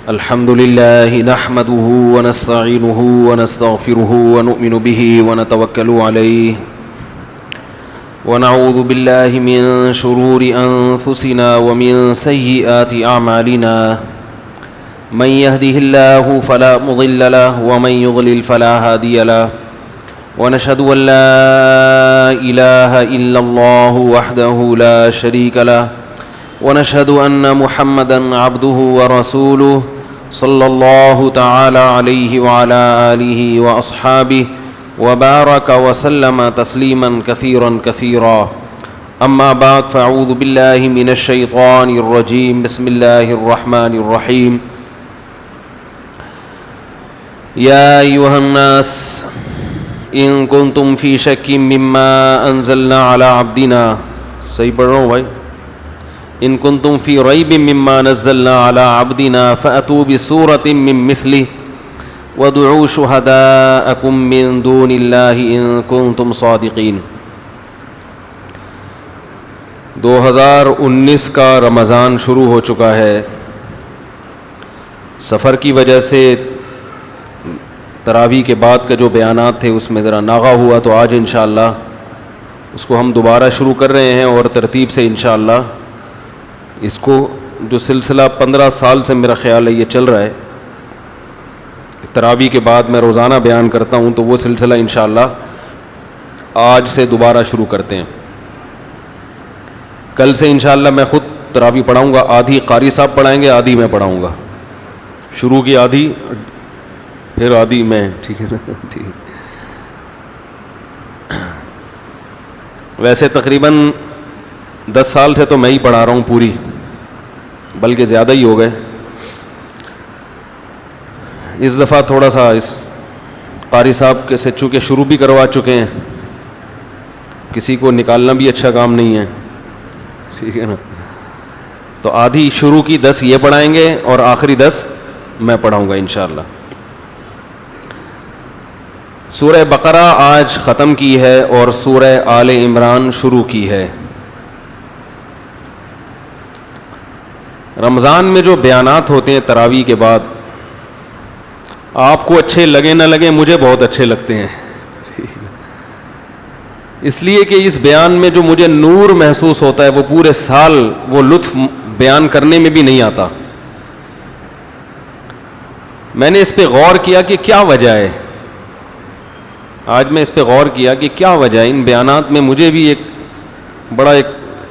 الحمد لله نحمده ونستعينه ونستغفره ونؤمن به ونتوكل عليه ونعوذ بالله من شرور أنفسنا ومن سيئات أعمالنا من يهده الله فلا مضل له ومن يضلل فلا هادي له ونشهد أن لا إله إلا الله وحده لا شريك له ونشهد أن محمدا عبده ورسوله صلى الله تعالى عليه وعلى آله وأصحابه وبارك وسلم تسليما كثيرا كثيرا أما بعد فأعوذ بالله من الشيطان الرجيم بسم الله الرحمن الرحيم يا أيها الناس إن كنتم في شك مما أنزلنا على عبدنا صحیح پڑھ رہا ہوں بھائی إن كنتم في ريب مما نزلنا على عبدنا فأتوا بسورة من مثله وادعوا شهداءكم من دون الله إن كنتم صادقين 2019 کا رمضان شروع ہو چکا ہے. سفر کی وجہ سے تراویح کے بعد کا جو بیانات تھے اس میں ذرا ناغہ ہوا، تو آج انشاءاللہ اس کو ہم دوبارہ شروع کر رہے ہیں اور ترتیب سے انشاءاللہ اس کو جو سلسلہ 15 سال سے میرا خیال ہے یہ چل رہا ہے، تراویح کے بعد میں روزانہ بیان کرتا ہوں، تو وہ سلسلہ انشاءاللہ آج سے دوبارہ شروع کرتے ہیں. کل سے انشاءاللہ میں خود تراویح پڑھاؤں گا، آدھی قاری صاحب پڑھائیں گے، آدھی میں پڑھاؤں گا. شروع کی آدھی پھر آدھی میں، ٹھیک ہے نا؟ ٹھیک. ویسے تقریباً 10 سال سے تو میں ہی پڑھا رہا ہوں پوری، بلکہ زیادہ ہی ہو گئے. اس دفعہ تھوڑا سا اس قاری صاحب کے سے چونکہ شروع بھی کروا چکے ہیں، کسی کو نکالنا بھی اچھا کام نہیں ہے، ٹھیک ہے نا؟ تو آدھی شروع کی 10 یہ پڑھائیں گے اور آخری 10 میں پڑھاؤں گا انشاءاللہ. سورہ بقرہ آج ختم کی ہے اور سورہ آل عمران شروع کی ہے. رمضان میں جو بیانات ہوتے ہیں تراویح کے بعد، آپ کو اچھے لگے نہ لگے، مجھے بہت اچھے لگتے ہیں، اس لیے کہ اس بیان میں جو مجھے نور محسوس ہوتا ہے وہ پورے سال وہ لطف بیان کرنے میں بھی نہیں آتا. میں نے اس پہ غور کیا کہ کیا وجہ ہے. آج میں اس پہ غور کیا کہ کیا وجہ ہے. ان بیانات میں مجھے بھی ایک بڑا ایک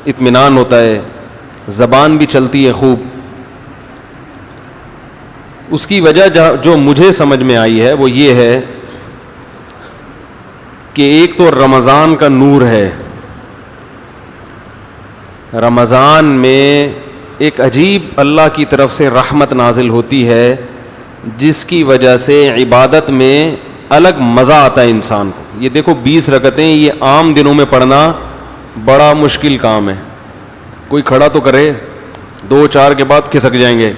اطمینان ہوتا ہے، زبان بھی چلتی ہے خوب. اس کی وجہ جو مجھے سمجھ میں آئی ہے وہ یہ ہے کہ ایک تو رمضان کا نور ہے. رمضان میں ایک عجیب اللہ کی طرف سے رحمت نازل ہوتی ہے جس کی وجہ سے عبادت میں الگ مزہ آتا ہے انسان کو. یہ دیکھو 20 رکعتیں یہ عام دنوں میں پڑھنا بڑا مشکل کام ہے. کوئی کھڑا تو کرے، 2-4 کے بعد کھسک جائیں گے،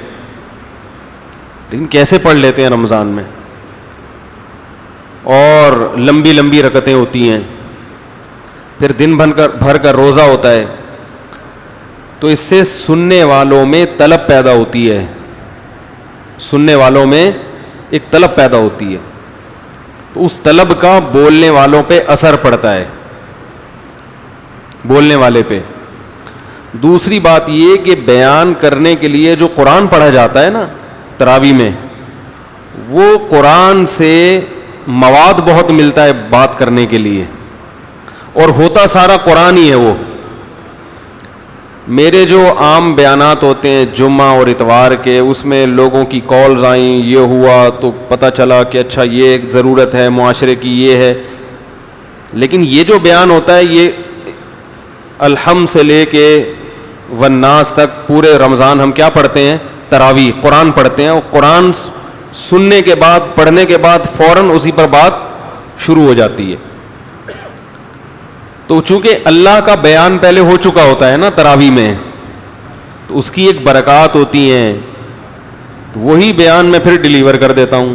لیکن کیسے پڑھ لیتے ہیں رمضان میں. اور لمبی لمبی رکعتیں ہوتی ہیں، پھر دن بھر کا روزہ ہوتا ہے، تو اس سے سننے والوں میں طلب پیدا ہوتی ہے. سننے والوں میں ایک طلب پیدا ہوتی ہے، تو اس طلب کا بولنے والوں پہ اثر پڑتا ہے، بولنے والے پہ. دوسری بات یہ کہ بیان کرنے کے لیے جو قرآن پڑھا جاتا ہے نا تراویح میں، وہ قرآن سے مواد بہت ملتا ہے بات کرنے کے لیے، اور ہوتا سارا قرآن ہی ہے. وہ میرے جو عام بیانات ہوتے ہیں جمعہ اور اتوار کے، اس میں لوگوں کی کالز آئیں، یہ ہوا تو پتہ چلا کہ اچھا یہ ضرورت ہے معاشرے کی، یہ ہے. لیکن یہ جو بیان ہوتا ہے یہ الحمد سے لے کے والناس تک پورے رمضان ہم کیا پڑھتے ہیں؟ تراویح، قرآن پڑھتے ہیں. اور قرآن سننے کے بعد، پڑھنے کے بعد فوراً اسی پر بات شروع ہو جاتی ہے. تو چونکہ اللہ کا بیان پہلے ہو چکا ہوتا ہے نا تراویح میں، تو اس کی ایک برکات ہوتی ہیں، تو وہی بیان میں پھر ڈیلیور کر دیتا ہوں.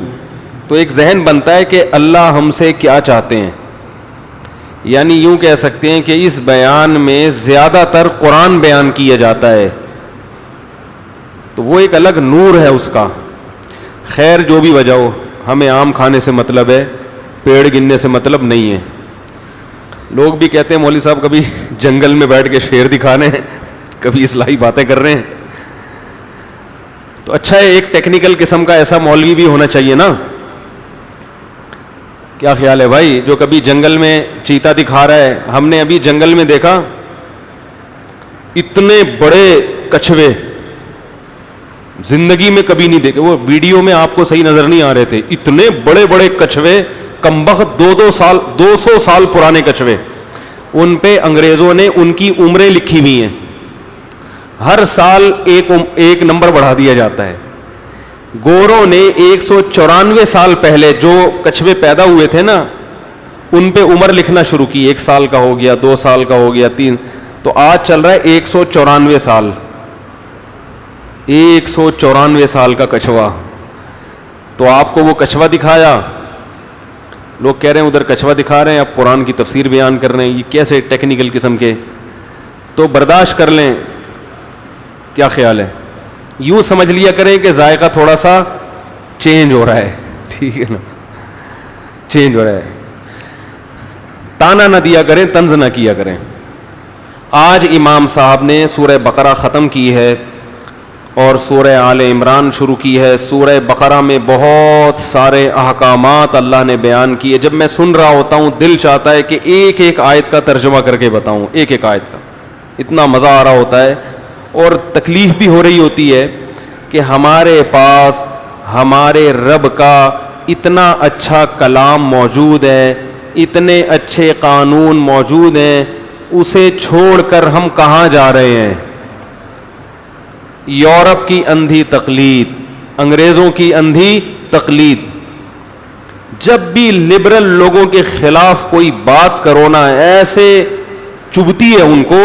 تو ایک ذہن بنتا ہے کہ اللہ ہم سے کیا چاہتے ہیں. یعنی یوں کہہ سکتے ہیں کہ اس بیان میں زیادہ تر قرآن بیان کیا جاتا ہے، تو وہ ایک الگ نور ہے اس کا. خیر جو بھی وجہ ہو، ہمیں آم کھانے سے مطلب ہے، پیڑ گننے سے مطلب نہیں ہے. لوگ بھی کہتے ہیں مولوی صاحب کبھی جنگل میں بیٹھ کے شیر دکھا رہے ہیں، کبھی اصلاحی باتیں کر رہے ہیں. تو اچھا ہے، ایک ٹیکنیکل قسم کا ایسا مولوی بھی ہونا چاہیے نا. کیا خیال ہے بھائی؟ جو کبھی جنگل میں چیتا دکھا رہا ہے. ہم نے ابھی جنگل میں دیکھا اتنے بڑے کچھوے زندگی میں کبھی نہیں دیکھے. وہ ویڈیو میں آپ کو صحیح نظر نہیں آ رہے تھے. اتنے بڑے بڑے کچھوے، کمبخت 200 سال پرانے کچھوے. ان پہ انگریزوں نے ان کی عمریں لکھی ہوئی ہیں. ہر سال ایک نمبر بڑھا دیا جاتا ہے. گوروں نے 194 سال پہلے جو کچھوے پیدا ہوئے تھے نا، ان پہ عمر لکھنا شروع کی. 1 سال کا ہو گیا، 2 سال کا ہو گیا، 3. تو آج چل رہا ہے 194 سال. 194 سال کا کچھوا. تو آپ کو وہ کچھوا دکھایا، لوگ کہہ رہے ہیں ادھر کچھوا دکھا رہے ہیں، اب قرآن کی تفسیر بیان کر رہے ہیں. یہ کیسے ٹیکنیکل قسم کے؟ تو برداشت کر لیں. کیا خیال ہے؟ یوں سمجھ لیا کریں کہ ذائقہ تھوڑا سا چینج ہو رہا ہے. ٹھیک ہے نا، چینج ہو رہا ہے. تانا نہ دیا کریں، طنز نہ کیا کریں. آج امام صاحب نے سورہ بقرہ ختم کی ہے اور سورہ آل عمران شروع کی ہے. سورہ بقرہ میں بہت سارے احکامات اللہ نے بیان کیے. جب میں سن رہا ہوتا ہوں دل چاہتا ہے کہ ایک ایک آیت کا ترجمہ کر کے بتاؤں، ایک ایک آیت کا. اتنا مزہ آ رہا ہوتا ہے اور تکلیف بھی ہو رہی ہوتی ہے کہ ہمارے پاس ہمارے رب کا اتنا اچھا کلام موجود ہے، اتنے اچھے قانون موجود ہیں، اسے چھوڑ کر ہم کہاں جا رہے ہیں؟ یورپ کی اندھی تقلید، انگریزوں کی اندھی تقلید. جب بھی لبرل لوگوں کے خلاف کوئی بات کرو نا، ایسے چبھتی ہے ان کو.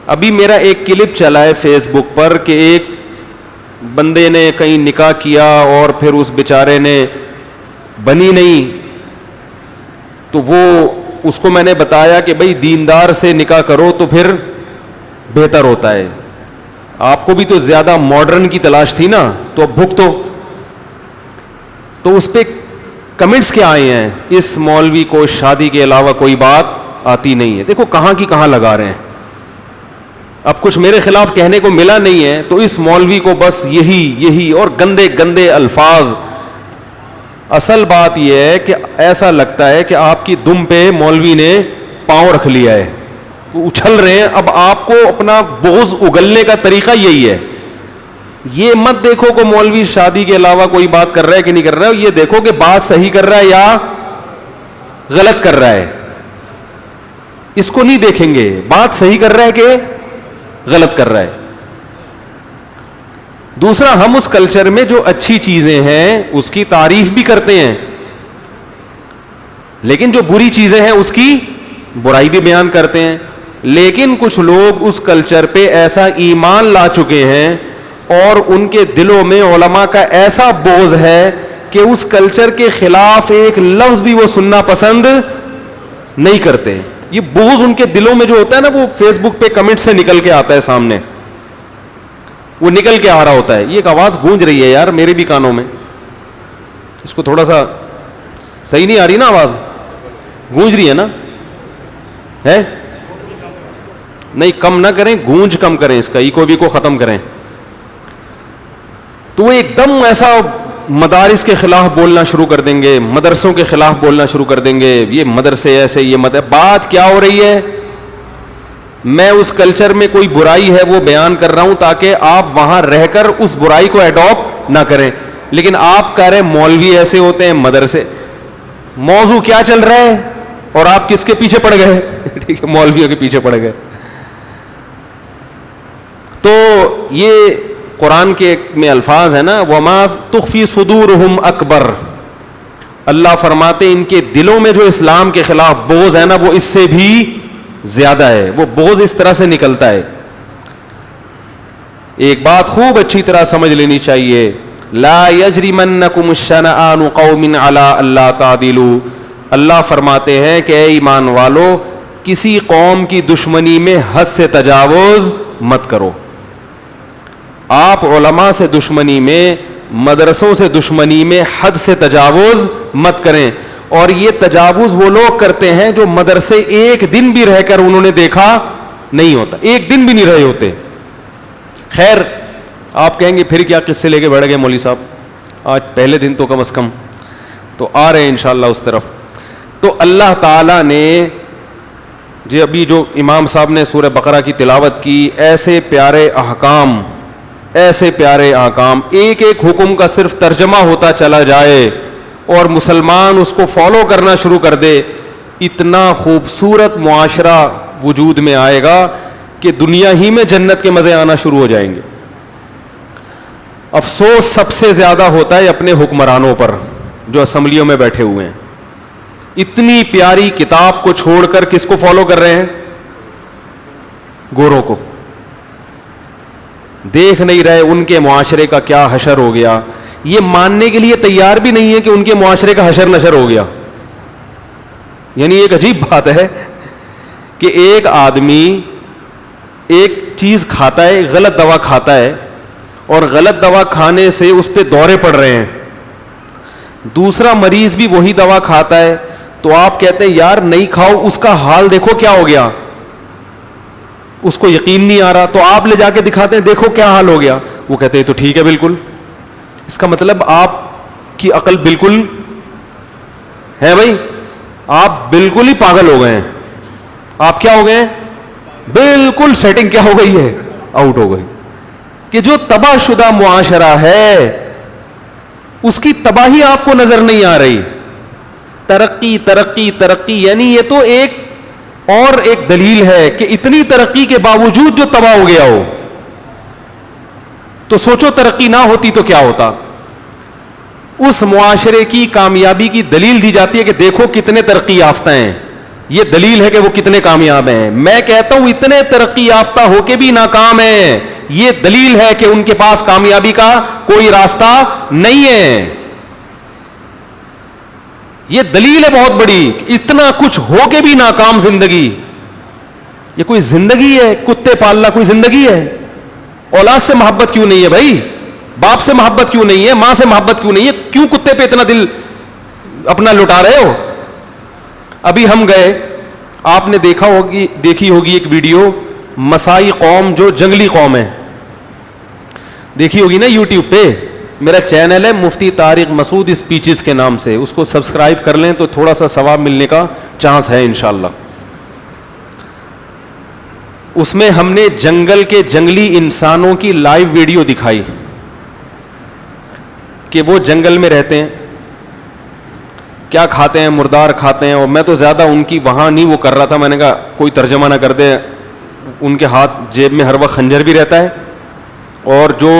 ابھی میرا ایک کلپ چلا ہے فیس بک پر کہ ایک بندے نے کہیں نکاح کیا اور پھر اس بیچارے نے بنی نہیں، تو وہ اس کو میں نے بتایا کہ بھئی دیندار سے نکاح کرو تو پھر بہتر ہوتا ہے. آپ کو بھی تو زیادہ ماڈرن کی تلاش تھی نا، تو اب بھگتو. تو اس پہ کمنٹس کیا آئے ہیں؟ اس مولوی کو شادی کے علاوہ کوئی بات آتی نہیں ہے. دیکھو کہاں کی کہاں لگا رہے ہیں. اب کچھ میرے خلاف کہنے کو ملا نہیں ہے تو اس مولوی کو بس یہی اور گندے گندے الفاظ. اصل بات یہ ہے کہ ایسا لگتا ہے کہ آپ کی دم پہ مولوی نے پاؤں رکھ لیا ہے تو اچھل رہے ہیں. اب آپ کو اپنا بغض اگلنے کا طریقہ یہی ہے. یہ مت دیکھو کہ مولوی شادی کے علاوہ کوئی بات کر رہا ہے کہ نہیں کر رہا ہے، یہ دیکھو کہ بات صحیح کر رہا ہے یا غلط کر رہا ہے. اس کو نہیں دیکھیں گے بات صحیح کر رہا ہے کہ غلط کر رہا ہے. دوسرا، ہم اس کلچر میں جو اچھی چیزیں ہیں اس کی تعریف بھی کرتے ہیں، لیکن جو بری چیزیں ہیں اس کی برائی بھی بیان کرتے ہیں. لیکن کچھ لوگ اس کلچر پہ ایسا ایمان لا چکے ہیں اور ان کے دلوں میں علماء کا ایسا بغض ہے کہ اس کلچر کے خلاف ایک لفظ بھی وہ سننا پسند نہیں کرتے. یہ بغض ان کے دلوں میں جو ہوتا ہے نا، وہ فیس بک پہ کمنٹ سے نکل کے آتا ہے سامنے، وہ نکل کے آ رہا ہوتا ہے. یہ ایک آواز گونج رہی ہے یار میرے بھی کانوں میں. اس کو تھوڑا سا صحیح نہیں آ رہی نا، آواز گونج رہی ہے نا؟ ہے نہیں، کم نہ کریں، گونج کم کریں، اس کا ایکو بھی کو ختم کریں. تو وہ ایک دم ایسا مدارس کے خلاف بولنا شروع کر دیں گے، مدرسوں کے خلاف بولنا شروع کر دیں گے. یہ مدرسے ایسے، یہ بات کیا ہو رہی ہے؟ میں اس کلچر میں کوئی برائی ہے وہ بیان کر رہا ہوں تاکہ آپ وہاں رہ کر اس برائی کو ایڈاپٹ نہ کریں. لیکن آپ کہہ رہے ہیں مولوی ایسے ہوتے ہیں، مدرسے. موضوع کیا چل رہا ہے اور آپ کس کے پیچھے پڑ گئے؟ ٹھیک ہے، مولویوں کے پیچھے پڑ گئے. تو یہ قرآن کے میں الفاظ ہے نا، وَمَا تُخْفِي صُدُورُهُمْ أَكْبَرُ. اللہ فرماتے ان کے دلوں میں جو اسلام کے خلاف بغض ہے نا، وہ اس سے بھی زیادہ ہے. وہ بغض اس طرح سے نکلتا ہے. ایک بات خوب اچھی طرح سمجھ لینی چاہیے، لا یجرمنکم شنآن قوم علی الا تعدلوا. اللہ فرماتے ہیں کہ اے ایمان والو، کسی قوم کی دشمنی میں حد سے تجاوز مت کرو. آپ علماء سے دشمنی میں، مدرسوں سے دشمنی میں حد سے تجاوز مت کریں. اور یہ تجاوز وہ لوگ کرتے ہیں جو مدرسے ایک دن بھی رہ کر انہوں نے دیکھا نہیں ہوتا, ایک دن بھی نہیں رہے ہوتے. خیر آپ کہیں گے پھر کیا قصے لے کے بیٹھ گئے مولوی صاحب, آج پہلے دن تو کم از کم تو آ رہے ہیں انشاءاللہ اس طرف. تو اللہ تعالیٰ نے جی ابھی جو امام صاحب نے سورہ بقرہ کی تلاوت کی, ایسے پیارے احکام, ایسے پیارے احکام, ایک ایک حکم کا صرف ترجمہ ہوتا چلا جائے اور مسلمان اس کو فالو کرنا شروع کر دے, اتنا خوبصورت معاشرہ وجود میں آئے گا کہ دنیا ہی میں جنت کے مزے آنا شروع ہو جائیں گے. افسوس سب سے زیادہ ہوتا ہے اپنے حکمرانوں پر جو اسمبلیوں میں بیٹھے ہوئے ہیں. اتنی پیاری کتاب کو چھوڑ کر کس کو فالو کر رہے ہیں؟ گوروں کو. دیکھ نہیں رہے ان کے معاشرے کا کیا حشر ہو گیا, یہ ماننے کے لیے تیار بھی نہیں ہے کہ ان کے معاشرے کا حشر نشر ہو گیا. یعنی ایک عجیب بات ہے کہ ایک آدمی ایک چیز کھاتا ہے, غلط دوا کھاتا ہے, اور غلط دوا کھانے سے اس پہ دورے پڑ رہے ہیں. دوسرا مریض بھی وہی دوا کھاتا ہے, تو آپ کہتے ہیں یار نہیں کھاؤ, اس کا حال دیکھو کیا ہو گیا, اس کو یقین نہیں آ رہا, تو آپ لے جا کے دکھاتے ہیں دیکھو کیا حال ہو گیا. وہ کہتے ہیں تو ٹھیک ہے بالکل. اس کا مطلب آپ کی عقل بالکل ہے بھائی, آپ بالکل ہی پاگل ہو گئے ہیں. آپ کیا ہو گئے ہیں؟ بالکل سیٹنگ کیا ہو گئی ہے, آؤٹ ہو گئی. کہ جو تباہ شدہ معاشرہ ہے اس کی تباہی آپ کو نظر نہیں آ رہی. ترقی ترقی ترقی, یعنی یہ تو ایک اور ایک دلیل ہے کہ اتنی ترقی کے باوجود جو تباہ ہو گیا ہو. تو سوچو ترقی نہ ہوتی تو کیا ہوتا. اس معاشرے کی کامیابی کی دلیل دی جاتی ہے کہ دیکھو کتنے ترقی یافتہ ہیں, یہ دلیل ہے کہ وہ کتنے کامیاب ہیں. میں کہتا ہوں اتنے ترقی یافتہ ہو کے بھی ناکام ہیں, یہ دلیل ہے کہ ان کے پاس کامیابی کا کوئی راستہ نہیں ہے. یہ دلیل ہے بہت بڑی, اتنا کچھ ہو کے بھی ناکام زندگی. یہ کوئی زندگی ہے؟ کتے پالنا کوئی زندگی ہے؟ اولاد سے محبت کیوں نہیں ہے بھائی؟ باپ سے محبت کیوں نہیں ہے؟ ماں سے محبت کیوں نہیں ہے؟ کیوں کتے پہ اتنا دل اپنا لٹا رہے ہو؟ ابھی ہم گئے, آپ نے دیکھی ہوگی ایک ویڈیو, مسائی قوم جو جنگلی قوم ہے, دیکھی ہوگی نا یوٹیوب پہ. میرا چینل ہے مفتی طارق مسعود اسپیچز کے نام سے, اس کو سبسکرائب کر لیں تو تھوڑا سا ثواب ملنے کا چانس ہے انشاءاللہ. اس میں ہم نے جنگل کے جنگلی انسانوں کی لائیو ویڈیو دکھائی کہ وہ جنگل میں رہتے ہیں, کیا کھاتے ہیں, مردار کھاتے ہیں. اور میں تو زیادہ ان کی وہاں نہیں وہ کر رہا تھا, میں نے کہا کوئی ترجمہ نہ کر دے. ان کے ہاتھ جیب میں ہر وقت خنجر بھی رہتا ہے, اور جو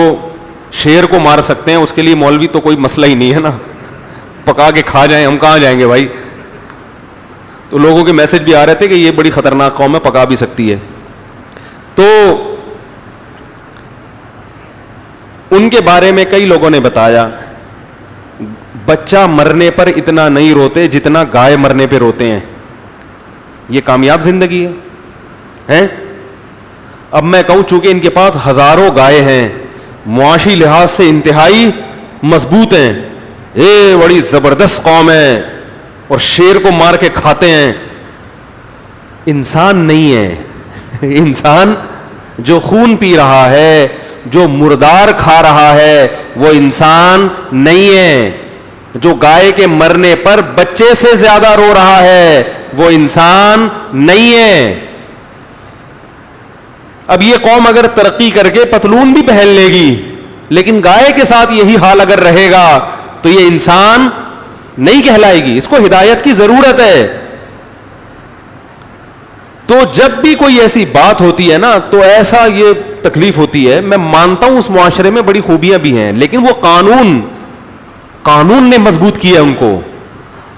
شیر کو مار سکتے ہیں اس کے لیے مولوی تو کوئی مسئلہ ہی نہیں ہے نا, پکا کے کھا جائیں, ہم کہاں جائیں گے بھائی. تو لوگوں کے میسج بھی آ رہے تھے کہ یہ بڑی خطرناک قوم ہے, پکا بھی سکتی ہے. تو ان کے بارے میں کئی لوگوں نے بتایا, بچہ مرنے پر اتنا نہیں روتے جتنا گائے مرنے پہ روتے ہیں. یہ کامیاب زندگی ہے. اب میں کہوں چونکہ ان کے پاس ہزاروں گائے ہیں, معاشی لحاظ سے انتہائی مضبوط ہیں, یہ بڑی زبردست قوم ہے, اور شیر کو مار کے کھاتے ہیں. انسان نہیں ہے. انسان جو خون پی رہا ہے, جو مردار کھا رہا ہے, وہ انسان نہیں ہے. جو گائے کے مرنے پر بچے سے زیادہ رو رہا ہے, وہ انسان نہیں ہے. اب یہ قوم اگر ترقی کر کے پتلون بھی پہن لے گی, لیکن گائے کے ساتھ یہی حال اگر رہے گا تو یہ انسان نہیں کہلائے گی. اس کو ہدایت کی ضرورت ہے. تو جب بھی کوئی ایسی بات ہوتی ہے نا تو ایسا یہ تکلیف ہوتی ہے. میں مانتا ہوں اس معاشرے میں بڑی خوبیاں بھی ہیں, لیکن وہ قانون نے مضبوط کیا ان کو.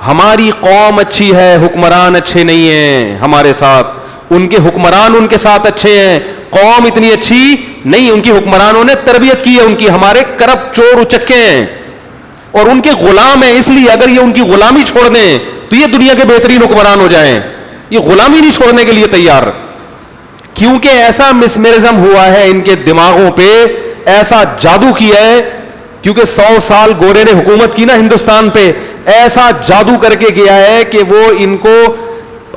ہماری قوم اچھی ہے, حکمران اچھے نہیں ہیں ہمارے ساتھ, ان کے حکمران ان کے ساتھ اچھے ہیں. قوم اتنی اچھی نہیں, ان کی حکمرانوں نے تربیت کی ہے ان کی. ہمارے کرپٹ چور اچکے ہیں اور ان کے غلام ہیں, اس لیے اگر یہ ان کی غلامی چھوڑ دیں تو یہ دنیا کے بہترین حکمران ہو جائیں. یہ غلامی نہیں چھوڑنے کے لیے تیار, کیونکہ ایسا مسمرزم ہوا ہے ان کے دماغوں پہ, ایسا جادو کیا ہے کیونکہ 100 سال گورے نے حکومت کی نا ہندوستان پہ, ایسا جادو کر کے گیا ہے کہ وہ ان کو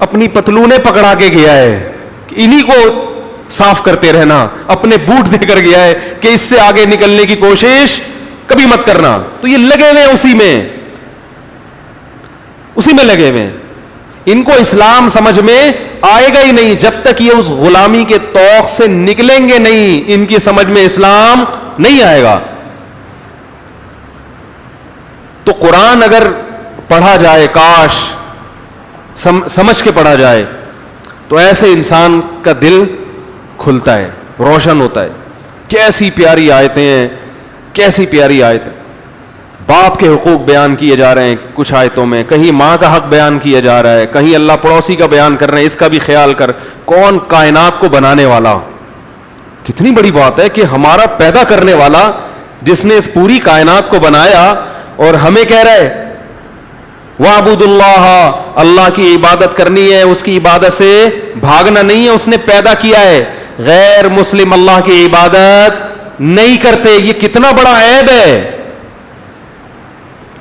اپنی پتلونیں پکڑا کے گیا ہے, انہی کو صاف کرتے رہنا, اپنے بوٹ دے کر گیا ہے کہ اس سے آگے نکلنے کی کوشش کبھی مت کرنا. تو یہ لگے ہوئے اسی میں لگے ہوئے. ان کو اسلام سمجھ میں آئے گا ہی نہیں جب تک یہ اس غلامی کے طوق سے نکلیں گے نہیں, ان کی سمجھ میں اسلام نہیں آئے گا. تو قرآن اگر پڑھا جائے, کاش سمجھ کے پڑھا جائے, تو ایسے انسان کا دل کھلتا ہے, روشن ہوتا ہے. کیسی پیاری آیتیں ہیں, کیسی پیاری آیتیں. باپ کے حقوق بیان کیے جا رہے ہیں کچھ آیتوں میں, کہیں ماں کا حق بیان کیا جا رہا ہے, کہیں اللہ پڑوسی کا بیان کر رہے ہیں, اس کا بھی خیال کر. کون کائنات کو بنانے والا, کتنی بڑی بات ہے کہ ہمارا پیدا کرنے والا جس نے اس پوری کائنات کو بنایا اور ہمیں کہہ رہا ہے وَاعْبُدُوا اللَّهَ, اللہ کی عبادت کرنی ہے, اس کی عبادت سے بھاگنا نہیں ہے. اس نے پیدا کیا ہے, غیر مسلم اللہ کی عبادت نہیں کرتے. یہ کتنا بڑا عیب ہے,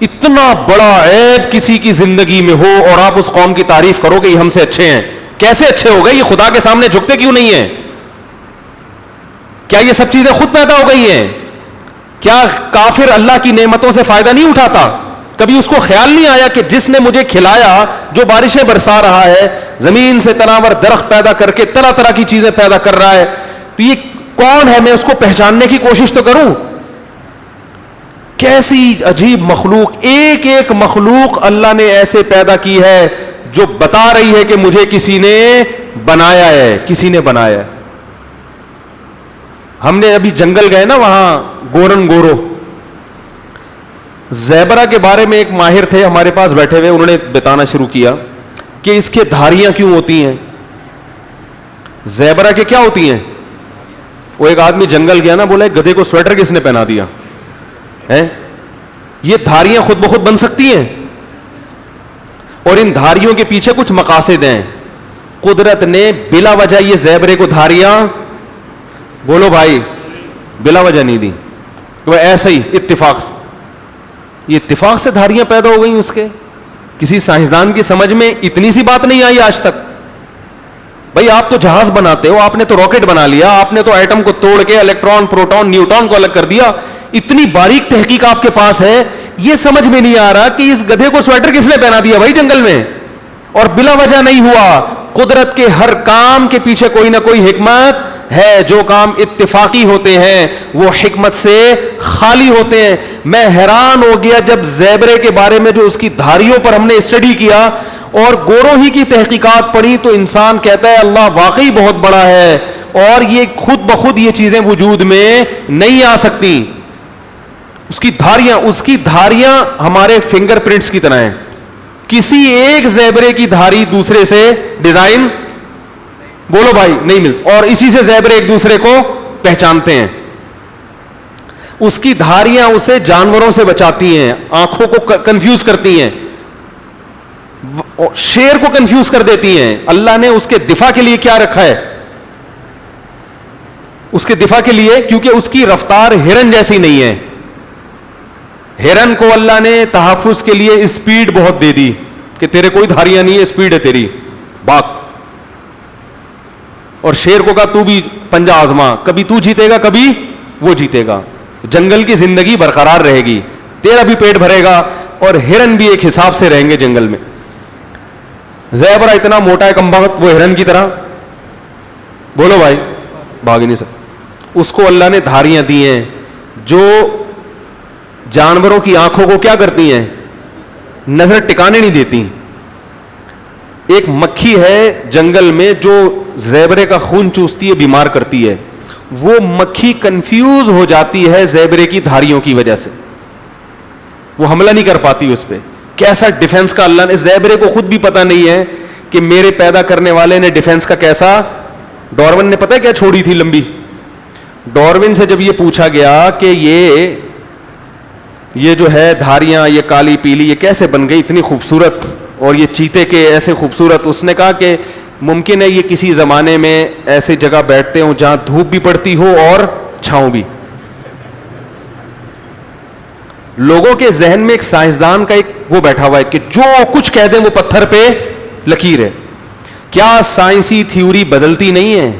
اتنا بڑا عیب کسی کی زندگی میں ہو اور آپ اس قوم کی تعریف کرو کہ یہ ہم سے اچھے ہیں. کیسے اچھے ہو گئے, یہ خدا کے سامنے جھکتے کیوں نہیں ہیں؟ کیا یہ سب چیزیں خود پیدا ہو گئی ہیں؟ کیا کافر اللہ کی نعمتوں سے فائدہ نہیں اٹھاتا؟ کبھی اس کو خیال نہیں آیا کہ جس نے مجھے کھلایا, جو بارشیں برسا رہا ہے, زمین سے تناور درخت پیدا کر کے طرح طرح کی چیزیں پیدا کر رہا ہے, تو یہ کون ہے؟ میں اس کو پہچاننے کی کوشش تو کروں. کیسی عجیب مخلوق, ایک ایک مخلوق اللہ نے ایسے پیدا کی ہے جو بتا رہی ہے کہ مجھے کسی نے بنایا ہے, کسی نے بنایا ہے. ہم نے ابھی جنگل گئے نا, وہاں گورو زیبرا کے بارے میں ایک ماہر تھے ہمارے پاس بیٹھے ہوئے, انہوں نے بتانا شروع کیا کہ اس کے دھاریاں کیوں ہوتی ہیں, زیبرا کے کیا ہوتی ہیں. وہ ایک آدمی جنگل گیا نا, بولا گدھے کو سویٹر کس نے پہنا دیا ہے؟ یہ دھاریاں خود بخود بن سکتی ہیں, اور ان دھاریوں کے پیچھے کچھ مقاصد ہیں. قدرت نے بلا وجہ یہ زیبرے کو دھاریاں, بولو بھائی, بلا وجہ نہیں دی, وہ ایسا ہی اتفاق سے, یہ اتفاق سے دھاریاں پیدا ہو گئی اس کے. کسی سائنسدان کی سمجھ میں اتنی سی بات نہیں آئی آج تک. بھائی آپ تو جہاز بناتے ہو, آپ نے تو راکٹ بنا لیا, آپ نے تو ایٹم کو توڑ کے الیکٹران, پروٹون, نیوٹران کو الگ کر دیا, اتنی باریک تحقیق آپ کے پاس ہے, یہ سمجھ میں نہیں آ رہا کہ اس گدھے کو سویٹر کس نے پہنا دیا بھائی جنگل میں, اور بلا وجہ نہیں ہوا. قدرت کے ہر کام کے پیچھے کوئی نہ کوئی حکمت ہے. جو کام اتفاقی ہوتے ہیں وہ حکمت سے خالی ہوتے ہیں. میں حیران ہو گیا جب زیبرے کے بارے میں جو اس کی دھاریوں پر ہم نے اسٹڈی کیا اور گوروں ہی کی تحقیقات پڑھی, تو انسان کہتا ہے اللہ واقعی بہت بڑا ہے, اور یہ خود بخود یہ چیزیں وجود میں نہیں آ سکتی. اس کی دھاریاں ہمارے فنگر پرنٹس کی طرح ہیں. کسی ایک زیبرے کی دھاری دوسرے سے ڈیزائن, بولو بھائی, نہیں ملتا, اور اسی سے زیبرے ایک دوسرے کو پہچانتے ہیں. اس کی دھاریاں اسے جانوروں سے بچاتی ہیں, آنکھوں کو کنفیوز کرتی ہیں, شیر کو کنفیوز کر دیتی ہیں. اللہ نے اس کے دفاع کے لیے کیا رکھا ہے, اس کے دفاع کے لیے, کیونکہ اس کی رفتار ہرن جیسی نہیں ہے. ہرن کو اللہ نے تحفظ کے لیے اسپیڈ بہت دے دی کہ تیرے کوئی دھاریاں نہیں ہے, اسپیڈ ہے تیری, بھاگ. اور شیر کو کہا تو بھی پنجہ آزما, کبھی تو جیتے گا کبھی وہ جیتے گا, جنگل کی زندگی برقرار رہے گی, تیرا بھی پیٹ بھرے گا, اور ہرن بھی ایک حساب سے رہیں گے جنگل میں. زیبرا اتنا موٹا ہے کمبخت, وہ ہرن کی طرح, بولو بھائی, بھاگ ہی نہیں سکتا. اس کو اللہ نے دھاریاں دی ہیں جو جانوروں کی آنکھوں کو کیا کرتی ہیں, نظر ٹکانے نہیں دیتی. ایک مکھی ہے جنگل میں جو زیبرے کا خون چوستی ہے, بیمار کرتی ہے. وہ مکھی کنفیوز ہو جاتی ہے زیبرے کی دھاریوں کی وجہ سے, وہ حملہ نہیں کر پاتی اس پہ. کیسا ڈیفنس کا اللہ نے, زیبرے کو خود بھی پتہ نہیں ہے کہ میرے پیدا کرنے والے نے ڈیفنس کا کیسا. ڈارون نے پتہ کیا چھوڑی تھی لمبی. ڈارون سے جب یہ پوچھا گیا کہ یہ جو ہے دھاریاں, یہ کالی پیلی, یہ کیسے بن گئی اتنی خوبصورت, اور یہ چیتے کے ایسے خوبصورت, اس نے کہا کہ ممکن ہے یہ کسی زمانے میں ایسی جگہ بیٹھتے ہوں جہاں دھوپ بھی پڑتی ہو اور چھاؤں بھی. لوگوں کے ذہن میں ایک سائنسدان کا ایک وہ بیٹھا ہوا ہے کہ جو کچھ کہہ دیں وہ پتھر پہ لکیر ہے. کیا سائنسی تھیوری بدلتی نہیں ہے؟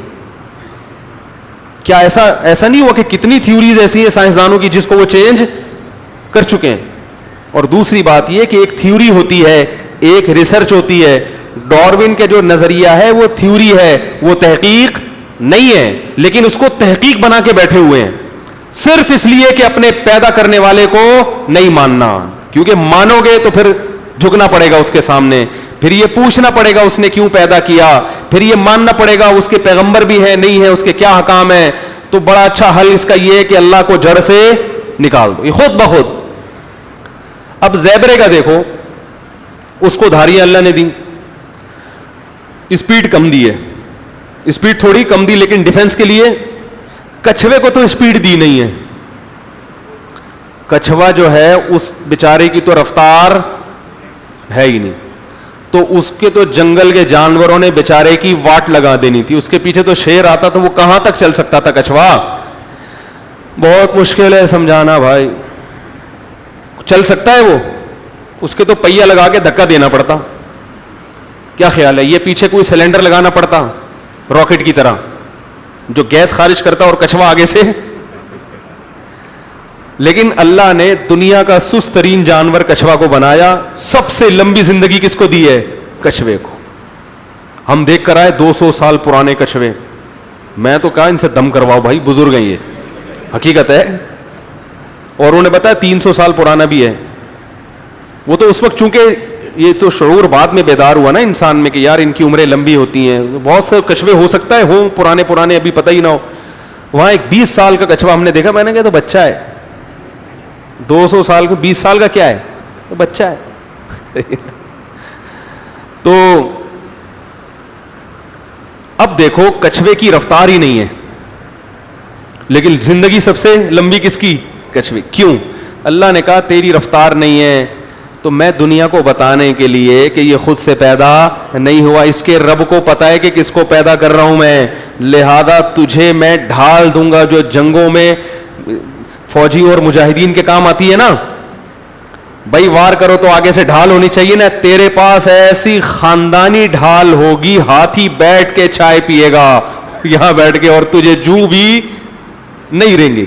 کیا ایسا نہیں ہوا کہ کتنی تھیوریز ایسی ہیں سائنسدانوں کی جس کو وہ چینج کر چکے ہیں؟ اور دوسری بات یہ کہ ایک تھیوری ہوتی ہے, ایک ریسرچ ہوتی ہے. ڈاروین کا جو نظریہ ہے وہ تھیوری ہے, وہ تحقیق نہیں ہے, لیکن اس کو تحقیق بنا کے بیٹھے ہوئے ہیں صرف اس لیے کہ اپنے پیدا کرنے والے کو نہیں ماننا, کیونکہ مانو گے تو پھر جھکنا پڑے گا اس کے سامنے, پھر یہ پوچھنا پڑے گا اس نے کیوں پیدا کیا, پھر یہ ماننا پڑے گا اس کے پیغمبر بھی ہے نہیں ہے, اس کے کیا حکام ہے. تو بڑا اچھا حل اس کا یہ ہے کہ اللہ کو جڑ سے نکال دو, یہ خود بخود. اب زیبرے کا دیکھو, اس کو دھاریاں اللہ نے دی, اسپیڈ کم دی ہے, اسپیڈ تھوڑی کم دی لیکن ڈیفنس کے لیے. کچھوے کو تو اسپیڈ دی نہیں ہے, کچھوا جو ہے اس بیچارے کی تو رفتار ہے ہی نہیں, تو اس کے تو جنگل کے جانوروں نے بیچارے کی واٹ لگا دینی تھی. اس کے پیچھے تو شیر آتا تو وہ کہاں تک چل سکتا تھا کچھوا. بہت مشکل ہے سمجھانا بھائی, چل سکتا ہے وہ, اس کے تو پہیا لگا کے دھکا دینا پڑتا. کیا خیال ہے, یہ پیچھے کوئی سلنڈر لگانا پڑتا راکٹ کی طرح جو گیس خارج کرتا اور کچھوا آگے سے. لیکن اللہ نے دنیا کا سست ترین جانور کچھوا کو بنایا, سب سے لمبی زندگی کس کو دی ہے؟ کچھوے کو. ہم دیکھ کر آئے 200 سال پرانے کچھوے, میں تو کہا ان سے دم کرواؤ بھائی, بزرگ ہیں یہ, حقیقت ہے. اور انہوں نے بتایا 300 سال پرانا بھی ہے. وہ تو اس وقت چونکہ یہ تو شعور بعد میں بیدار ہوا نا انسان میں کہ یار ان کی عمریں لمبی ہوتی ہیں, بہت سے کچھوے ہو سکتا ہے ہوں پرانے ابھی پتہ ہی نہ ہو. وہاں ایک 20 سال کا کچھوا ہم نے دیکھا, میں نے کہا تو بچہ ہے. 200 سال کو 20 سال کا کیا ہے, تو بچہ ہے. تو اب دیکھو کچھوے کی رفتار ہی نہیں ہے, لیکن زندگی سب سے لمبی کس کی؟ کچھوے. کیوں؟ اللہ نے کہا تیری رفتار نہیں ہے تو میں دنیا کو بتانے کے لیے کہ یہ خود سے پیدا نہیں ہوا, اس کے رب کو پتا ہے کہ کس کو پیدا کر رہا ہوں میں, لہذا تجھے میں ڈھال دوں گا جو جنگوں میں فوجی اور مجاہدین کے کام آتی ہے نا. بھائی وار کرو تو آگے سے ڈھال ہونی چاہیے نا, تیرے پاس ایسی خاندانی ڈھال ہوگی, ہاتھی بیٹھ کے چائے پیے گا یہاں بیٹھ کے اور تجھے جو بھی نہیں رہیں گے.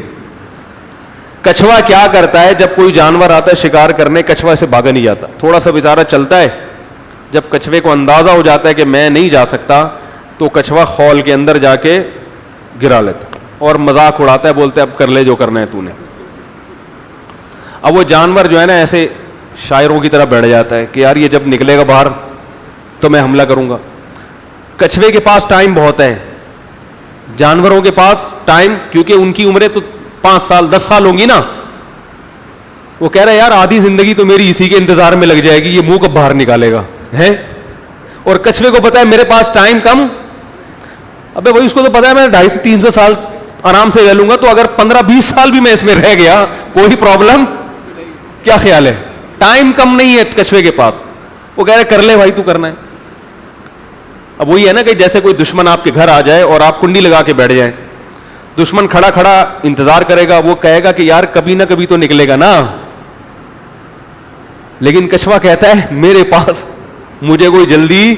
کچھوا کیا کرتا ہے, جب کوئی جانور آتا ہے شکار کرنے, کچھوا سے بھاگا نہیں جاتا, تھوڑا سا بیچارہ چلتا ہے. جب کچھوے کو اندازہ ہو جاتا ہے کہ میں نہیں جا سکتا تو کچھوا خول کے اندر جا کے گرا لیتا اور مذاق اڑاتا ہے, بولتے اب کر لے جو کرنا ہے تو نے. اب وہ جانور جو ہے نا ایسے شاعروں کی طرح بیٹھ جاتا ہے کہ یار یہ جب نکلے گا باہر تو میں حملہ کروں گا. کچھوے کے پاس ٹائم بہت ہے, جانوروں کے پاس ٹائم, کیونکہ ان کی عمریں تو 5 سال 10 سال ہوں گی نا. وہ کہہ رہا ہے یار آدھی زندگی تو میری اسی کے انتظار میں لگ جائے گی, یہ منہ کب باہر نکالے گا ہے. اور کچھوے کو پتا ہے میرے پاس ٹائم کم, ابے بھائی اس کو تو پتا ہے میں 250-300 سال آرام سے رہ لوں گا, تو اگر 15-20 سال بھی میں اس میں رہ گیا کوئی پرابلم. کیا خیال ہے, ٹائم کم نہیں ہے کچھوے کے پاس. وہ کہہ رہے کر لے بھائی تو کرنا ہے. اب وہی ہے نا کہ جیسے کوئی دشمن آپ کے گھر آ جائے اور آپ کنڈی لگا کے بیٹھ جائیں, دشمن کھڑا کھڑا انتظار کرے گا, وہ کہے گا کہ یار کبھی نہ کبھی تو نکلے گا نا. لیکن کچھوا کہتا ہے میرے پاس مجھے کوئی جلدی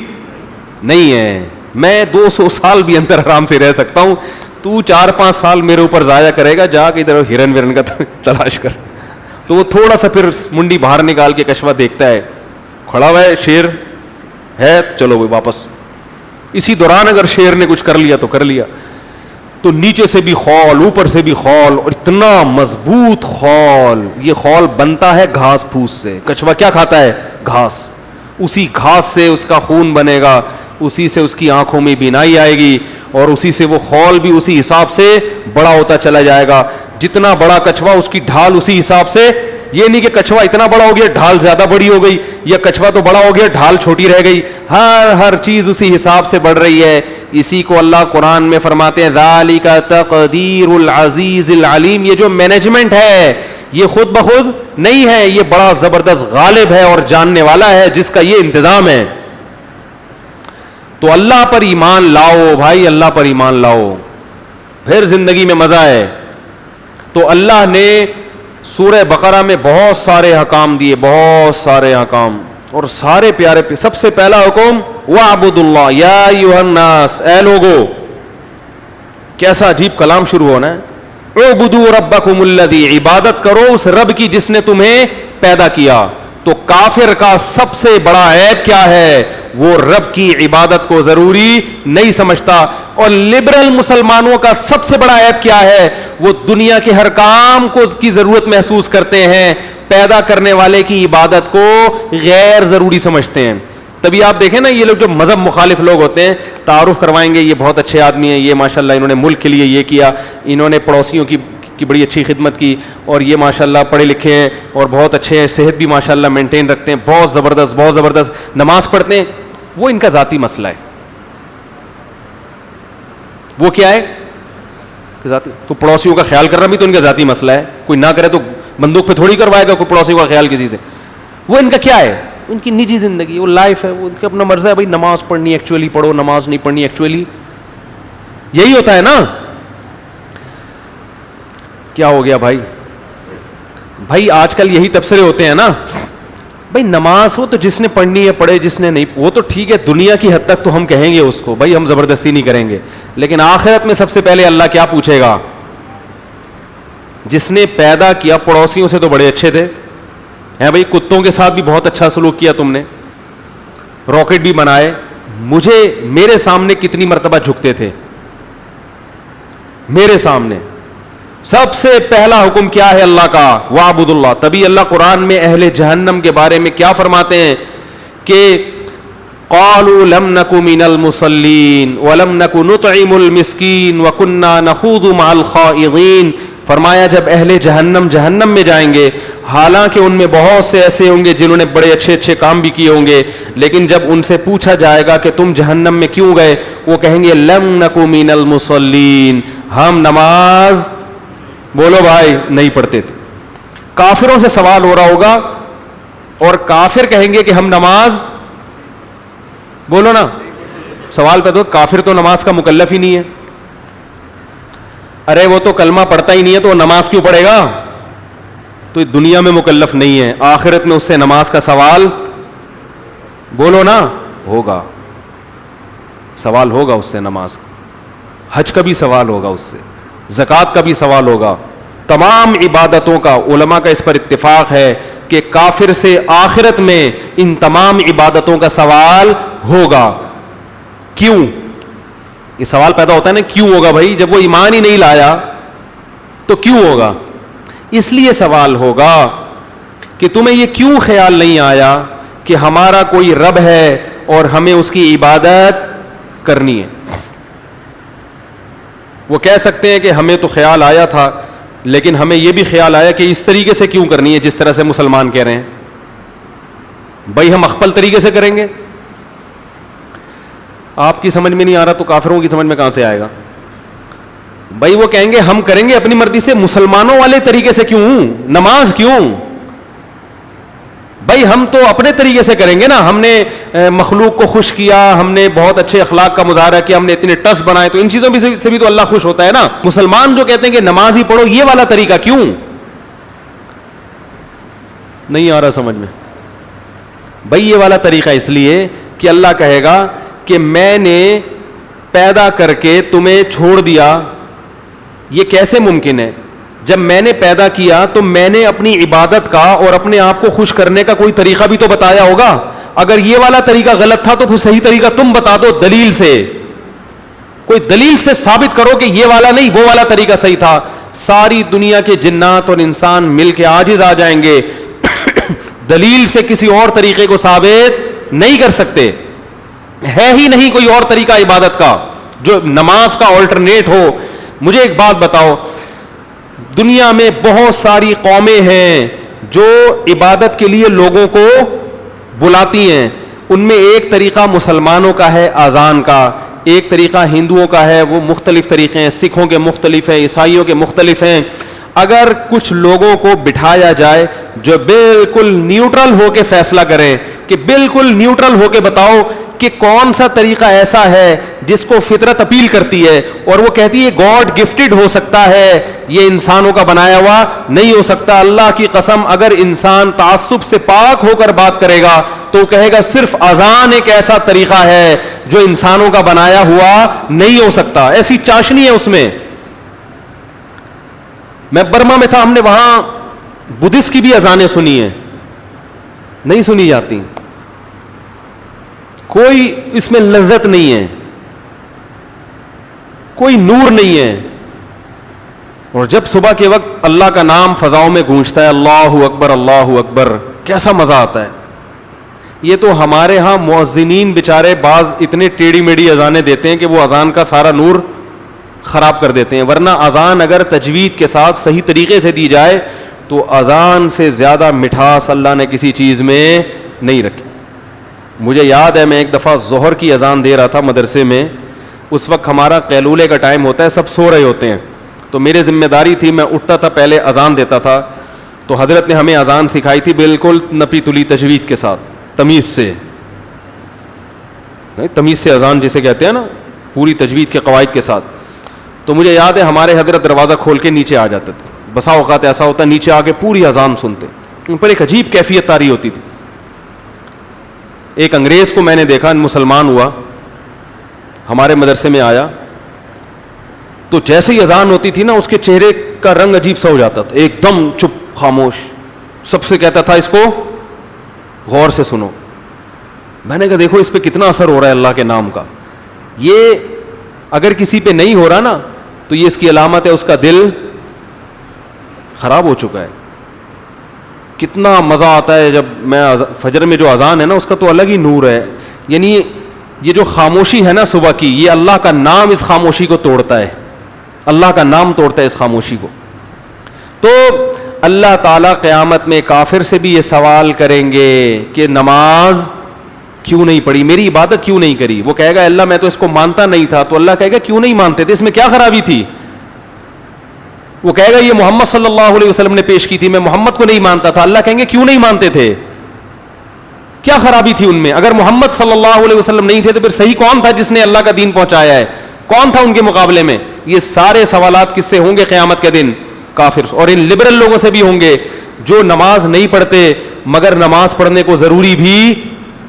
نہیں ہے, میں 200 سال بھی اندر آرام سے رہ سکتا ہوں, تو 4-5 سال میرے اوپر ضائع کرے گا, جا کے ادھر ہرن ورن کا تلاش کر. تو وہ تھوڑا سا پھر منڈی باہر نکال کے کچھوا دیکھتا ہے کھڑا ہوا ہے شیر ہے, تو چلو وہ واپس. اسی دوران اگر شیر نے کچھ کر لیا تو کر لیا, تو نیچے سے بھی خول اوپر سے بھی خول, اور اتنا مضبوط خول. یہ خول بنتا ہے گھاس پھوس سے. کچھوا کیا کھاتا ہے؟ گھاس. اسی گھاس سے اس کا خون بنے گا, اسی سے اس کی آنکھوں میں بینائی آئے گی, اور اسی سے وہ خول بھی اسی حساب سے بڑا ہوتا چلا جائے گا. جتنا بڑا کچھوا اس کی ڈھال اسی حساب سے. یہ نہیں کہ کچھوا اتنا بڑا ہو گیا ڈھال زیادہ بڑی ہو گئی, یا کچھوا تو بڑا ہو گیا ڈھال چھوٹی رہ گئی. ہر چیز اسی حساب سے بڑھ رہی ہے. اسی کو اللہ قرآن میں فرماتے ہیں ذالک تقدیر العزیز العلیم. یہ جو مینجمنٹ ہے یہ خود بخود نہیں ہے, یہ بڑا زبردست غالب ہے اور جاننے والا ہے جس کا یہ انتظام ہے. تو اللہ پر ایمان لاؤ بھائی, اللہ پر ایمان لاؤ, پھر زندگی میں مزہ ہے. تو اللہ نے سورہ بقرہ میں بہت سارے احکام دیے، بہت سارے احکام، اور سارے پیارے سب سے پہلا حکم وَاعْبُدُوا اللَّهَ یا ایھا الناس، اے لوگو، کیسا عجیب کلام شروع ہونا ہے، اعبدوا ربکم الذی، عبادت کرو اس رب کی جس نے تمہیں پیدا کیا. تو کافر کا سب سے بڑا عیب کیا ہے؟ وہ رب کی عبادت کو ضروری نہیں سمجھتا. اور لبرل مسلمانوں کا سب سے بڑا عیب کیا ہے؟ وہ دنیا کے ہر کام کو اس کی ضرورت محسوس کرتے ہیں، پیدا کرنے والے کی عبادت کو غیر ضروری سمجھتے ہیں. تبھی آپ دیکھیں نا، یہ لوگ جو مذہب مخالف لوگ ہوتے ہیں، تعارف کروائیں گے یہ بہت اچھے آدمی ہیں، یہ ماشاءاللہ انہوں نے ملک کے لیے یہ کیا، انہوں نے پڑوسیوں کی بڑی اچھی خدمت کی، اور یہ ماشاءاللہ پڑھے لکھے ہیں اور بہت اچھے ہیں، صحت بھی ماشاءاللہ مینٹین رکھتے ہیں، بہت زبردست نماز پڑھتے ہیں. وہ ان کا ذاتی مسئلہ ہے. وہ کیا ہے؟ ذاتی. تو پڑوسیوں کا خیال کرنا بھی تو ان کا ذاتی مسئلہ ہے. کوئی نہ کرے تو بندوق پہ تھوڑی کروائے گا کوئی پڑوسیوں کا خیال کسی سے. وہ ان کا کیا ہے؟ ان کی نجی زندگی، وہ لائف ہے، وہ ان کا اپنا مرضی ہے. بھائی نماز پڑھنی ایکچولی پڑھو، نماز نہیں پڑھنی ایکچولی. یہی ہوتا ہے نا. کیا ہو گیا بھائی آج کل یہی تبصرے ہوتے ہیں نا. بھائی نماز وہ تو جس نے پڑھنی ہے پڑھے، جس نے نہیں وہ تو ٹھیک ہے، دنیا کی حد تک تو ہم کہیں گے اس کو، بھائی ہم زبردستی نہیں کریں گے. لیکن آخرت میں سب سے پہلے اللہ کیا پوچھے گا؟ جس نے پیدا کیا، پڑوسیوں سے تو بڑے اچھے تھے ہیں بھائی، کتوں کے ساتھ بھی بہت اچھا سلوک کیا تم نے، راکٹ بھی بنائے، میرے سامنے کتنی مرتبہ جھکتے تھے میرے سامنے. سب سے پہلا حکم کیا ہے اللہ کا؟ وَاعْبُدُوا اللَّهَ. تبھی اللہ قرآن میں اہل جہنم کے بارے میں کیا فرماتے ہیں کہ قَالُوا لَمْ نَكُ مِنَ الْمُصَلِّينَ وَلَمْ نَكُ نُطْعِمُ الْمِسْكِينَ وَكُنَّا نَخُوضُ مَعَ الْخَائِضِينَ. فرمایا جب اہل جہنم میں جائیں گے، حالانکہ ان میں بہت سے ایسے ہوں گے جنہوں نے بڑے اچھے کام بھی کیے ہوں گے، لیکن جب ان سے پوچھا جائے گا کہ تم جہنم میں کیوں گئے، وہ کہیں گے لَمْ نَكُ مِنَ الْمُصَلِّينَ، ہم نماز بولو بھائی نہیں پڑھتے تھے. کافروں سے سوال ہو رہا ہوگا اور کافر کہیں گے کہ ہم نماز، بولو نا، سوال پہ تو کافر تو نماز کا مکلف ہی نہیں ہے. ارے وہ تو کلمہ پڑھتا ہی نہیں ہے تو نماز کیوں پڑھے گا؟ تو دنیا میں مکلف نہیں ہے، آخرت میں اس سے نماز کا سوال، بولو نا، ہوگا. سوال ہوگا اس سے نماز کا، حج کا بھی سوال ہوگا اس سے، زکوٰۃ کا بھی سوال ہوگا، تمام عبادتوں کا. علماء کا اس پر اتفاق ہے کہ کافر سے آخرت میں ان تمام عبادتوں کا سوال ہوگا. کیوں؟ یہ سوال پیدا ہوتا ہے نا، کیوں ہوگا بھائی؟ جب وہ ایمان ہی نہیں لایا تو کیوں ہوگا؟ اس لیے سوال ہوگا کہ تمہیں یہ کیوں خیال نہیں آیا کہ ہمارا کوئی رب ہے اور ہمیں اس کی عبادت کرنی ہے. وہ کہہ سکتے ہیں کہ ہمیں تو خیال آیا تھا، لیکن ہمیں یہ بھی خیال آیا کہ اس طریقے سے کیوں کرنی ہے جس طرح سے مسلمان کہہ رہے ہیں. بھائی ہم اخپل طریقے سے کریں گے. آپ کی سمجھ میں نہیں آ رہا تو کافروں کی سمجھ میں کہاں سے آئے گا؟ بھائی وہ کہیں گے ہم کریں گے اپنی مرضی سے، مسلمانوں والے طریقے سے کیوں؟ نماز کیوں؟ بھائی ہم تو اپنے طریقے سے کریں گے نا، ہم نے مخلوق کو خوش کیا، ہم نے بہت اچھے اخلاق کا مظاہرہ کیا، ہم نے اتنے ٹس بنائے، تو ان چیزوں سے بھی تو اللہ خوش ہوتا ہے نا. مسلمان جو کہتے ہیں کہ نماز ہی پڑھو، یہ والا طریقہ کیوں نہیں آ رہا سمجھ میں؟ بھائی یہ والا طریقہ اس لیے کہ اللہ کہے گا کہ میں نے پیدا کر کے تمہیں چھوڑ دیا. یہ کیسے ممکن ہے؟ جب میں نے پیدا کیا تو میں نے اپنی عبادت کا اور اپنے آپ کو خوش کرنے کا کوئی طریقہ بھی تو بتایا ہوگا. اگر یہ والا طریقہ غلط تھا تو پھر صحیح طریقہ تم بتا دو، دلیل سے، کوئی دلیل سے ثابت کرو کہ یہ والا نہیں وہ والا طریقہ صحیح تھا. ساری دنیا کے جنات اور انسان مل کے عاجز آ جائیں گے، دلیل سے کسی اور طریقے کو ثابت نہیں کر سکتے. ہے ہی نہیں کوئی اور طریقہ عبادت کا جو نماز کا آلٹرنیٹ ہو. مجھے ایک بات بتاؤ، دنیا میں بہت ساری قومیں ہیں جو عبادت کے لیے لوگوں کو بلاتی ہیں. ان میں ایک طریقہ مسلمانوں کا ہے اذان کا، ایک طریقہ ہندوؤں کا ہے، وہ مختلف طریقے ہیں، سکھوں کے مختلف ہیں، عیسائیوں کے مختلف ہیں. اگر کچھ لوگوں کو بٹھایا جائے جو بالکل نیوٹرل ہو کے فیصلہ کریں کہ بالکل نیوٹرل ہو کے بتاؤ کہ کون سا طریقہ ایسا ہے جس کو فطرت اپیل کرتی ہے اور وہ کہتی ہے گاڈ گفٹڈ ہو سکتا ہے, یہ انسانوں کا بنایا ہوا نہیں ہو سکتا. اللہ کی قسم اگر انسان تعصب سے پاک ہو کر بات کرے گا تو کہے گا صرف اذان ایک ایسا طریقہ ہے جو انسانوں کا بنایا ہوا نہیں ہو سکتا. ایسی چاشنی ہے اس میں. میں برما میں تھا, ہم نے وہاں بدھسٹ کی بھی اذانیں سنی ہیں, نہیں سنی جاتی, کوئی اس میں لذت نہیں ہے, کوئی نور نہیں ہے. اور جب صبح کے وقت اللہ کا نام فضاؤں میں گونجتا ہے, اللہ اکبر اللہ اکبر, کیسا مزہ آتا ہے. یہ تو ہمارے ہاں مؤذنین بیچارے بعض اتنے ٹیڑھی میڑھی اذانیں دیتے ہیں کہ وہ اذان کا سارا نور خراب کر دیتے ہیں. ورنہ اذان اگر تجوید کے ساتھ صحیح طریقے سے دی جائے تو اذان سے زیادہ مٹھاس اللہ نے کسی چیز میں نہیں رکھی. مجھے یاد ہے میں ایک دفعہ ظہر کی اذان دے رہا تھا مدرسے میں. اس وقت ہمارا قیلولے کا ٹائم ہوتا ہے, سب سو رہے ہوتے ہیں, تو میرے ذمہ داری تھی میں اٹھتا تھا پہلے اذان دیتا تھا. تو حضرت نے ہمیں اذان سکھائی تھی بالکل نپی تلی تجوید کے ساتھ, تمیز سے, تمیز سے اذان جسے کہتے ہیں نا, پوری تجوید کے قواعد کے ساتھ. تو مجھے یاد ہے ہمارے حضرت دروازہ کھول کے نیچے آ جاتے تھے. بسا اوقات ایسا ہوتا ہے نیچے آ کے پوری اذان سنتے, ان پر ایک عجیب کیفیت طاری ہوتی تھی. ایک انگریز کو میں نے دیکھا, مسلمان ہوا, ہمارے مدرسے میں آیا, تو جیسے ہی اذان ہوتی تھی نا اس کے چہرے کا رنگ عجیب سا ہو جاتا تھا, ایک دم چپ خاموش. سب سے کہتا تھا اس کو غور سے سنو. میں نے کہا دیکھو اس پہ کتنا اثر ہو رہا ہے اللہ کے نام کا. یہ اگر کسی پہ نہیں ہو رہا نا تو یہ اس کی علامت ہے اس کا دل خراب ہو چکا ہے. کتنا مزہ آتا ہے جب میں فجر میں جو اذان ہے نا اس کا تو الگ ہی نور ہے. یعنی یہ جو خاموشی ہے نا صبح کی, یہ اللہ کا نام اس خاموشی کو توڑتا ہے, اللہ کا نام توڑتا ہے اس خاموشی کو. تو اللہ تعالیٰ قیامت میں کافر سے بھی یہ سوال کریں گے کہ نماز کیوں نہیں پڑھی, میری عبادت کیوں نہیں کری. وہ کہے گا اللہ میں تو اس کو مانتا نہیں تھا. تو اللہ کہے گا کیوں نہیں مانتے تھے, اس میں کیا خرابی تھی. وہ کہے گا یہ محمد صلی اللہ علیہ وسلم نے پیش کی تھی, میں محمد کو نہیں مانتا تھا. اللہ کہیں گے کیوں نہیں مانتے تھے, کیا خرابی تھی ان میں. اگر محمد صلی اللہ علیہ وسلم نہیں تھے تو پھر صحیح کون تھا جس نے اللہ کا دین پہنچایا ہے, کون تھا ان کے مقابلے میں. یہ سارے سوالات کس سے ہوں گے قیامت کے دن, کافر. اور ان لبرل لوگوں سے بھی ہوں گے جو نماز نہیں پڑھتے مگر نماز پڑھنے کو ضروری بھی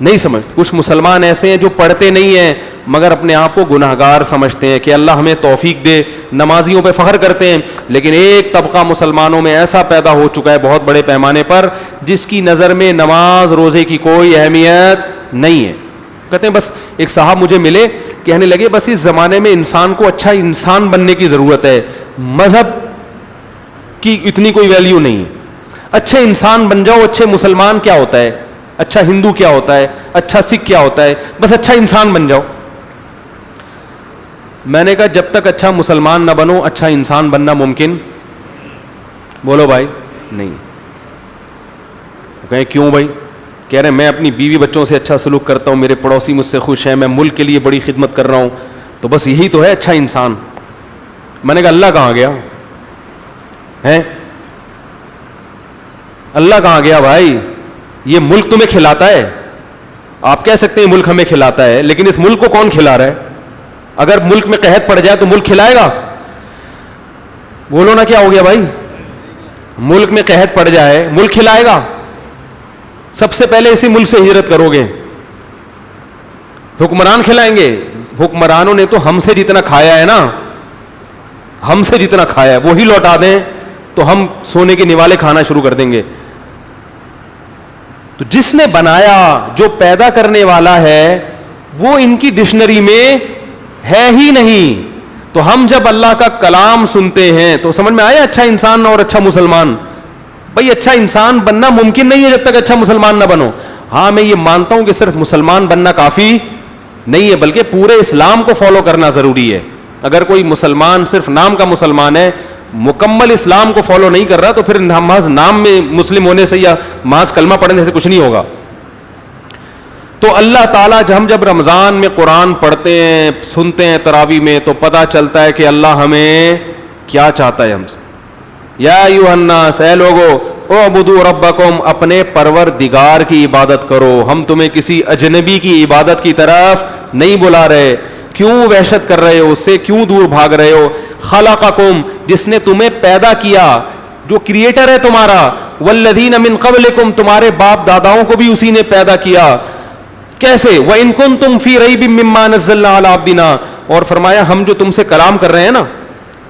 نہیں سمجھتے. کچھ مسلمان ایسے ہیں جو پڑھتے نہیں ہیں مگر اپنے آپ کو گناہگار سمجھتے ہیں کہ اللہ ہمیں توفیق دے, نمازیوں پہ فخر کرتے ہیں. لیکن ایک طبقہ مسلمانوں میں ایسا پیدا ہو چکا ہے بہت بڑے پیمانے پر جس کی نظر میں نماز روزے کی کوئی اہمیت نہیں ہے. کہتے ہیں بس, ایک صاحب مجھے ملے کہنے لگے بس اس زمانے میں انسان کو اچھا انسان بننے کی ضرورت ہے, مذہب کی اتنی کوئی ویلیو نہیں ہے. اچھے انسان بن جاؤ, اچھے مسلمان کیا ہوتا ہے, اچھا ہندو کیا ہوتا ہے, اچھا سکھ کیا ہوتا ہے, بس اچھا انسان بن جاؤ. میں نے کہا جب تک اچھا مسلمان نہ بنو اچھا انسان بننا ممکن, بولو بھائی, نہیں. کہیں کیوں بھائی, کہہ رہے ہیں میں اپنی بیوی بچوں سے اچھا سلوک کرتا ہوں, میرے پڑوسی مجھ سے خوش ہیں, میں ملک کے لیے بڑی خدمت کر رہا ہوں, تو بس یہی تو ہے اچھا انسان. میں نے کہا اللہ کہاں گیا ہے, اللہ کہاں گیا بھائی, یہ ملک تمہیں کھلاتا ہے. آپ کہہ سکتے ہیں ملک ہمیں کھلاتا ہے, لیکن اس ملک کو کون کھلا رہا ہے. اگر ملک میں قحط پڑ جائے تو ملک کھلائے گا, بولو نا کیا ہو گیا بھائی. ملک میں قحط پڑ جائے ملک کھلائے گا. سب سے پہلے اسی ملک سے ہجرت کرو گے, حکمران کھلائیں گے. حکمرانوں نے تو ہم سے جتنا کھایا ہے نا, ہم سے جتنا کھایا ہے وہی لوٹا دیں تو ہم سونے کے نوالے کھانا شروع کر دیں گے. تو جس نے بنایا, جو پیدا کرنے والا ہے, وہ ان کی ڈکشنری میں ہے ہی نہیں. تو ہم جب اللہ کا کلام سنتے ہیں تو سمجھ میں آیا اچھا انسان اور اچھا مسلمان. بھائی اچھا انسان بننا ممکن نہیں ہے جب تک اچھا مسلمان نہ بنو. ہاں میں یہ مانتا ہوں کہ صرف مسلمان بننا کافی نہیں ہے, بلکہ پورے اسلام کو فالو کرنا ضروری ہے. اگر کوئی مسلمان صرف نام کا مسلمان ہے, مکمل اسلام کو فالو نہیں کر رہا, تو پھر محض نام میں مسلم ہونے سے یا محض کلمہ پڑھنے سے کچھ نہیں ہوگا. تو اللہ تعالیٰ جب رمضان میں قرآن پڑھتے ہیں, سنتے ہیں تراویح میں, تو پتہ چلتا ہے کہ اللہ ہمیں کیا چاہتا ہے ہم سے. یا ایھا الناس, اے لوگو, اعبدوا ربکم، اپنے پروردگار کی عبادت کرو، ہم تمہیں کسی اجنبی کی عبادت کی طرف نہیں بلا رہے. کیوں وحشت کر رہے ہو اس سے، کیوں دور بھاگ رہے ہو؟ خلقکم، جس نے تمہیں پیدا کیا، جو کریٹر ہے تمہارا. والذین من قبلکم، تمہارے باپ داداؤں کو بھی اسی نے پیدا کیا. کیسے؟ وَإِن كُنتُمْ فِي رَيْبٍ مِّمَّا نَزَّلْنَا عَلَىٰ عَبْدِنَا، اور فرمایا ہم جو تم سے کلام کر رہے ہیں نا،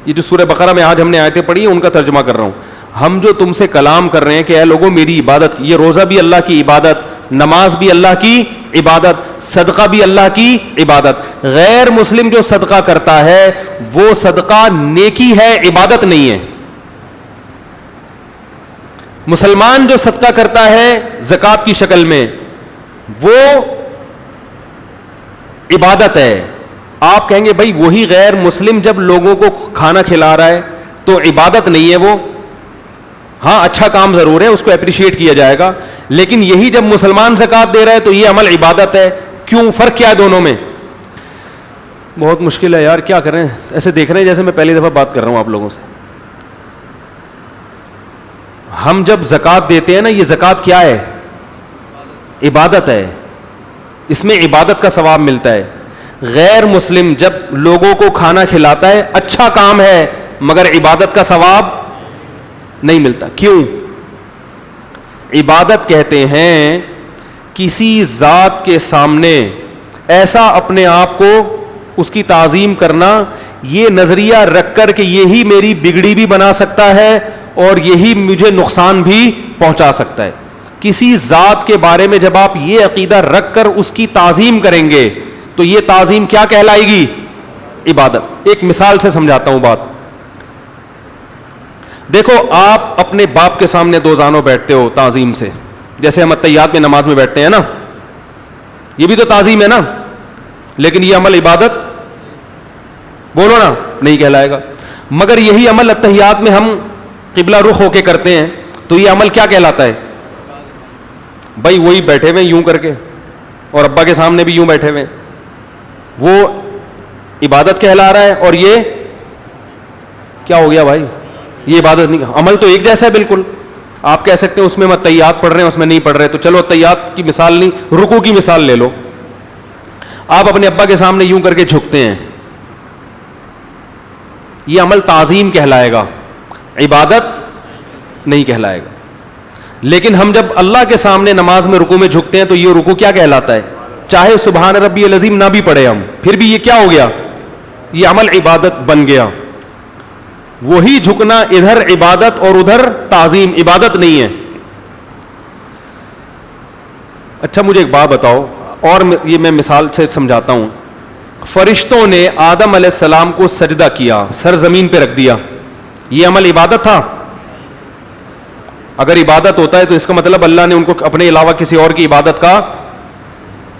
یہ جو سورہ بقرہ میں آج ہم نے آیتیں پڑھی ہیں ان کا ترجمہ کر رہا ہوں. ہم جو تم سے کلام کر رہے ہیں کہ اے لوگوں میری عبادت، یہ روزہ بھی اللہ کی عبادت، نماز بھی اللہ کی عبادت، صدقہ بھی اللہ کی عبادت. غیر مسلم جو صدقہ کرتا ہے وہ صدقہ نیکی ہے، عبادت نہیں ہے. مسلمان جو صدقہ کرتا ہے زکوٰۃ کی شکل میں وہ عبادت ہے. آپ کہیں گے بھائی وہی غیر مسلم جب لوگوں کو کھانا کھلا رہا ہے تو عبادت نہیں ہے وہ؟ ہاں اچھا کام ضرور ہے، اس کو اپریشیٹ کیا جائے گا، لیکن یہی جب مسلمان زکوٰۃ دے رہا ہے تو یہ عمل عبادت ہے. کیوں؟ فرق کیا ہے دونوں میں؟ بہت مشکل ہے یار، کیا کریں، ایسے دیکھ رہے ہیں جیسے میں پہلی دفعہ بات کر رہا ہوں آپ لوگوں سے. ہم جب زکوٰۃ دیتے ہیں نا، یہ زکوٰۃ کیا ہے؟ عبادت ہے، اس میں عبادت کا ثواب ملتا ہے. غیر مسلم جب لوگوں کو کھانا کھلاتا ہے اچھا کام ہے مگر عبادت کا ثواب نہیں ملتا. کیوں؟ عبادت کہتے ہیں کسی ذات کے سامنے ایسا اپنے آپ کو اس کی تعظیم کرنا، یہ نظریہ رکھ کر کہ یہی میری بگڑی بھی بنا سکتا ہے اور یہی مجھے نقصان بھی پہنچا سکتا ہے. کسی ذات کے بارے میں جب آپ یہ عقیدہ رکھ کر اس کی تعظیم کریں گے تو یہ تعظیم کیا کہلائے گی؟ عبادت. ایک مثال سے سمجھاتا ہوں بات. دیکھو آپ اپنے باپ کے سامنے دو زانوں بیٹھتے ہو تعظیم سے، جیسے ہم اتحیات میں نماز میں بیٹھتے ہیں نا، یہ بھی تو تعظیم ہے نا، لیکن یہ عمل عبادت بولو نا نہیں کہلائے گا. مگر یہی عمل اتحیات میں ہم قبلہ رخ ہو کے کرتے ہیں تو یہ عمل کیا کہلاتا ہے؟ بھائی وہی بیٹھے ہوئے یوں کر کے اور ابا کے سامنے بھی یوں بیٹھے ہوئے، وہ عبادت کہلا رہا ہے اور یہ کیا ہو گیا بھائی؟ یہ عبادت نہیں. عمل تو ایک جیسا ہے بالکل. آپ کہہ سکتے ہیں اس میں اتحیات پڑھ رہے ہیں اس میں نہیں پڑھ رہے، تو چلو اتحیات کی مثال نہیں، رکوع کی مثال لے لو. آپ اپنے ابا کے سامنے یوں کر کے جھکتے ہیں، یہ عمل تعظیم کہلائے گا، عبادت نہیں کہلائے گا. لیکن ہم جب اللہ کے سامنے نماز میں رکوع میں جھکتے ہیں تو یہ رکوع کیا کہلاتا ہے؟ چاہے سبحان ربی العظیم نہ بھی پڑھے ہم، پھر بھی یہ کیا ہو گیا؟ یہ عمل عبادت بن گیا. وہی جھکنا ادھر عبادت اور ادھر تعظیم، عبادت نہیں ہے. اچھا مجھے ایک بات بتاؤ، اور یہ میں مثال سے سمجھاتا ہوں. فرشتوں نے آدم علیہ السلام کو سجدہ کیا، سر زمین پہ رکھ دیا، یہ عمل عبادت تھا؟ اگر عبادت ہوتا ہے تو اس کا مطلب اللہ نے ان کو اپنے علاوہ کسی اور کی عبادت کا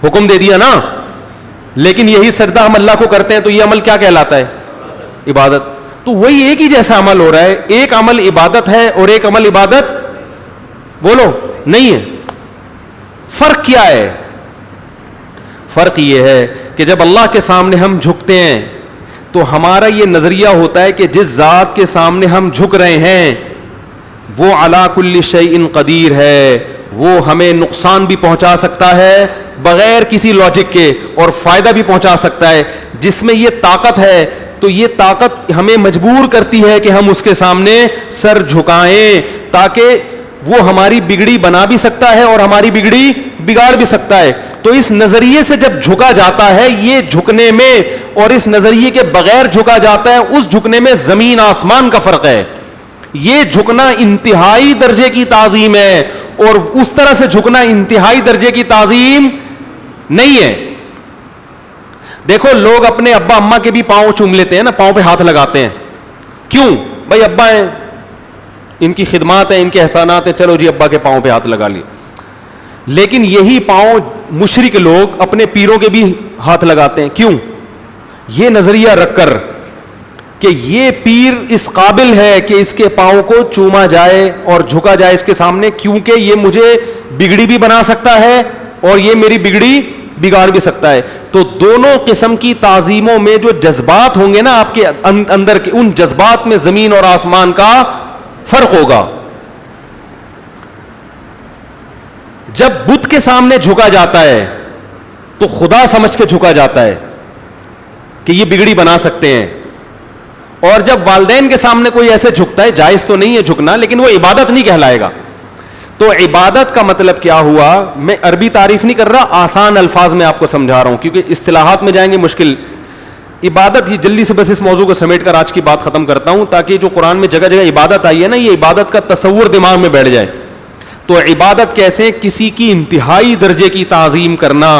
حکم دے دیا نا. لیکن یہی سجدہ ہم اللہ کو کرتے ہیں تو یہ عمل کیا کہلاتا ہے؟ عبادت. تو وہی ایک ہی جیسا عمل ہو رہا ہے، ایک عمل عبادت ہے اور ایک عمل عبادت بولو نہیں ہے. فرق کیا ہے؟ فرق یہ ہے کہ جب اللہ کے سامنے ہم جھکتے ہیں تو ہمارا یہ نظریہ ہوتا ہے کہ جس ذات کے سامنے ہم جھک رہے ہیں وہ علی کل شیء قدیر ہے، وہ ہمیں نقصان بھی پہنچا سکتا ہے بغیر کسی لاجک کے اور فائدہ بھی پہنچا سکتا ہے. جس میں یہ طاقت ہے تو یہ طاقت ہمیں مجبور کرتی ہے کہ ہم اس کے سامنے سر جھکائیں، تاکہ وہ ہماری بگڑی بنا بھی سکتا ہے اور ہماری بگڑی بگاڑ بھی سکتا ہے. تو اس نظریے سے جب جھکا جاتا ہے، یہ جھکنے میں اور اس نظریے کے بغیر جھکا جاتا ہے، اس جھکنے میں زمین آسمان کا فرق ہے. یہ جھکنا انتہائی درجے کی تعظیم ہے اور اس طرح سے جھکنا انتہائی درجے کی تعظیم نہیں ہے. دیکھو لوگ اپنے ابا اماں کے بھی پاؤں چوم لیتے ہیں نا، پاؤں پہ ہاتھ لگاتے ہیں. کیوں؟ بھائی ابا ہیں، ان کی خدمات ہیں، ان کے احسانات ہیں، چلو جی ابا کے پاؤں پہ ہاتھ لگا لیے. لیکن یہی پاؤں مشرک لوگ اپنے پیروں کے بھی ہاتھ لگاتے ہیں. کیوں؟ یہ نظریہ رکھ کر کہ یہ پیر اس قابل ہے کہ اس کے پاؤں کو چوما جائے اور جھکا جائے اس کے سامنے، کیونکہ یہ مجھے بگڑی بھی بنا سکتا ہے اور یہ میری بگڑی بگاڑ بھی سکتا ہے. تو دونوں قسم کی تعظیموں میں جو جذبات ہوں گے نا آپ کے اندر کے، ان جذبات میں زمین اور آسمان کا فرق ہوگا. جب بت کے سامنے جھکا جاتا ہے تو خدا سمجھ کے جھکا جاتا ہے کہ یہ بگڑی بنا سکتے ہیں, اور جب والدین کے سامنے کوئی ایسے جھکتا ہے, جائز تو نہیں ہے جھکنا, لیکن وہ عبادت نہیں کہلائے گا. تو عبادت کا مطلب کیا ہوا؟ میں عربی تعریف نہیں کر رہا, آسان الفاظ میں آپ کو سمجھا رہا ہوں, کیونکہ اصطلاحات میں جائیں گے مشکل. عبادت, یہ جلدی سے بس اس موضوع کو سمیٹ کر آج کی بات ختم کرتا ہوں, تاکہ جو قرآن میں جگہ جگہ عبادت آئی ہے نا, یہ عبادت کا تصور دماغ میں بیٹھ جائے. تو عبادت کیسے؟ کسی کی انتہائی درجے کی تعظیم کرنا,